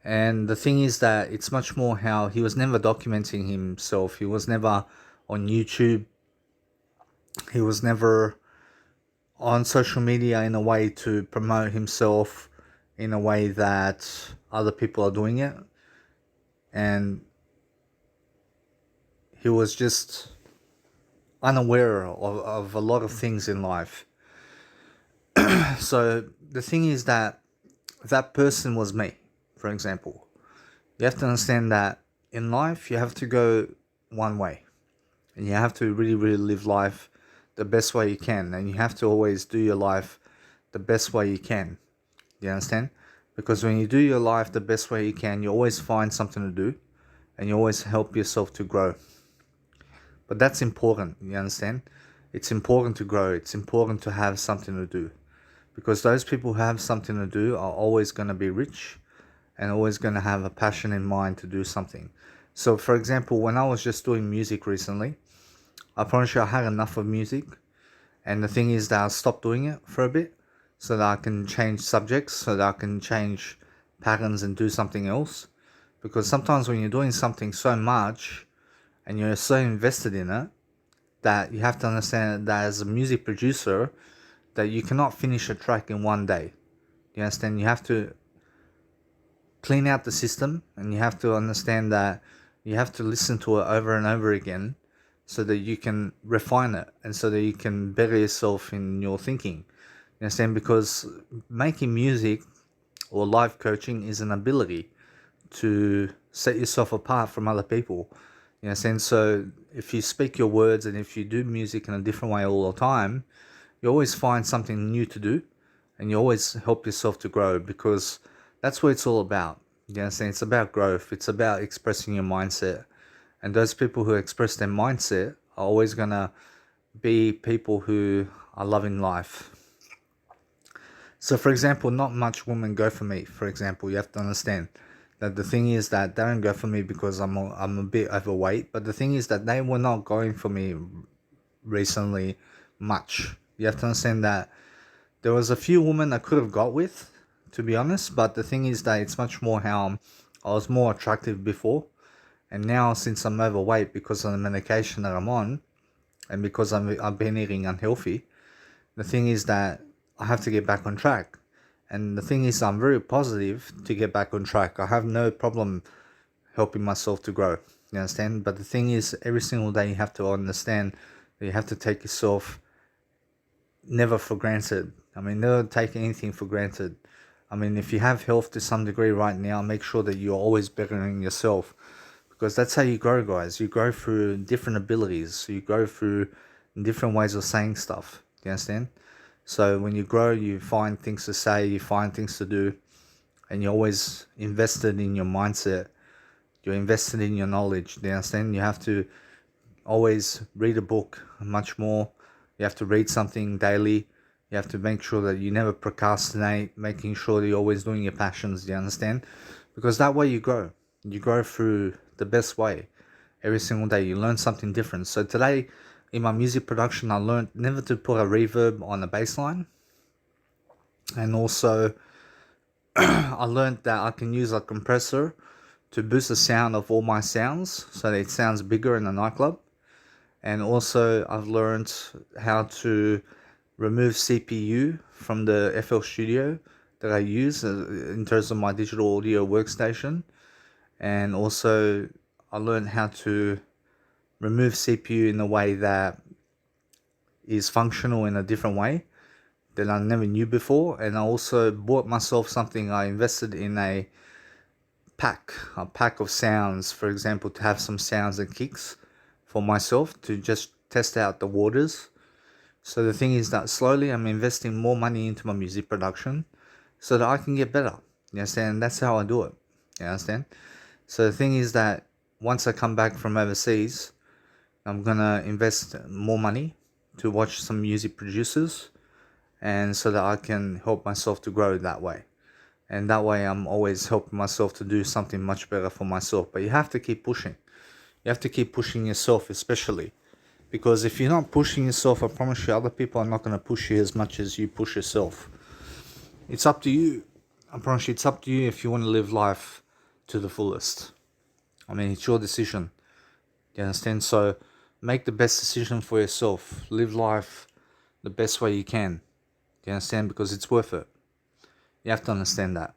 And the thing is that it's much more how he was never documenting himself. He was never on YouTube. He was never on social media in a way to promote himself in a way that other people are doing it. And he was just unaware of a lot of things in life. So the thing is that that person was me, for example. You have to understand that in life you have to go one way, and you have to really live life the best way you can, and you have to always do your life the best way you can. You understand? Because when you do your life the best way you can, you always find something to do, and you always help yourself to grow. But that's important, you understand? It's important to grow. It's important to have something to do. Because those people who have something to do are always going to be rich and always going to have a passion in mind to do something. So, for example, when I was just doing music recently, I promise you I had enough of music. And the thing is that I stopped doing it for a bit so that I can change subjects, so that I can change patterns and do something else. Because sometimes when you're doing something so much and you're so invested in it, that you have to understand that as a music producer, that you cannot finish a track in one day. You understand? You have to clean out the system, and you have to understand that you have to listen to it over and over again so that you can refine it and so that you can better yourself in your thinking. You understand? Because making music or life coaching is an ability to set yourself apart from other people. You understand? So if you speak your words and if you do music in a different way all the time, you always find something new to do, and you always help yourself to grow, because that's what it's all about. You understand? It's about growth. It's about expressing your mindset. And those people who express their mindset are always going to be people who are loving life. So, for example, not much women go for me. For example, you have to understand that the thing is that they don't go for me because I'm a bit overweight. But the thing is that they were not going for me recently much. You have to understand that there was a few women I could have got with, to be honest, but the thing is that it's much more how I was more attractive before, and now since I'm overweight because of the medication that I'm on, and because I've been eating unhealthy, the thing is that I have to get back on track. And the thing is, I'm very positive to get back on track. I have no problem helping myself to grow. You understand? But the thing is, every single day you have to understand that you have to take yourself never for granted. I mean, never take anything for granted. I mean, if you have health to some degree right now, make sure that you're always bettering yourself, because that's how you grow, guys. You grow through different abilities. You grow through different ways of saying stuff. Do you understand? So when you grow, you find things to say, you find things to do, and you're always invested in your mindset. You're invested in your knowledge. Do you understand? You have to always read a book much more. You have to read something daily. You have to make sure that you never procrastinate, making sure that you're always doing your passions. Do you understand? Because that way you grow. You grow through the best way. Every single day you learn something different. So today in my music production, I learned never to put a reverb on the bass line. And also I learned that I can use a compressor to boost the sound of all my sounds so that it sounds bigger in a nightclub. And also I've learned how to remove CPU from the FL Studio that I use in terms of my digital audio workstation. And also I learned how to remove CPU in a way that is functional in a different way that I never knew before. And I also bought myself something. I invested in a pack of sounds, for example, to have some sounds and kicks for myself to just test out the waters. So the thing is that slowly I'm investing more money into my music production so that I can get better. You understand? That's how I do it. You understand? So the thing is that once I come back from overseas, I'm gonna invest more money to watch some music producers, and so that I can help myself to grow that way. And that way I'm always helping myself to do something much better for myself. But you have to keep pushing. You have to keep pushing yourself, especially. Because if you're not pushing yourself, I promise you, other people are not going to push you as much as you push yourself. It's up to you. I promise you, it's up to you if you want to live life to the fullest. I mean, it's your decision. You understand? So make the best decision for yourself. Live life the best way you can. You understand? Because it's worth it. You have to understand that.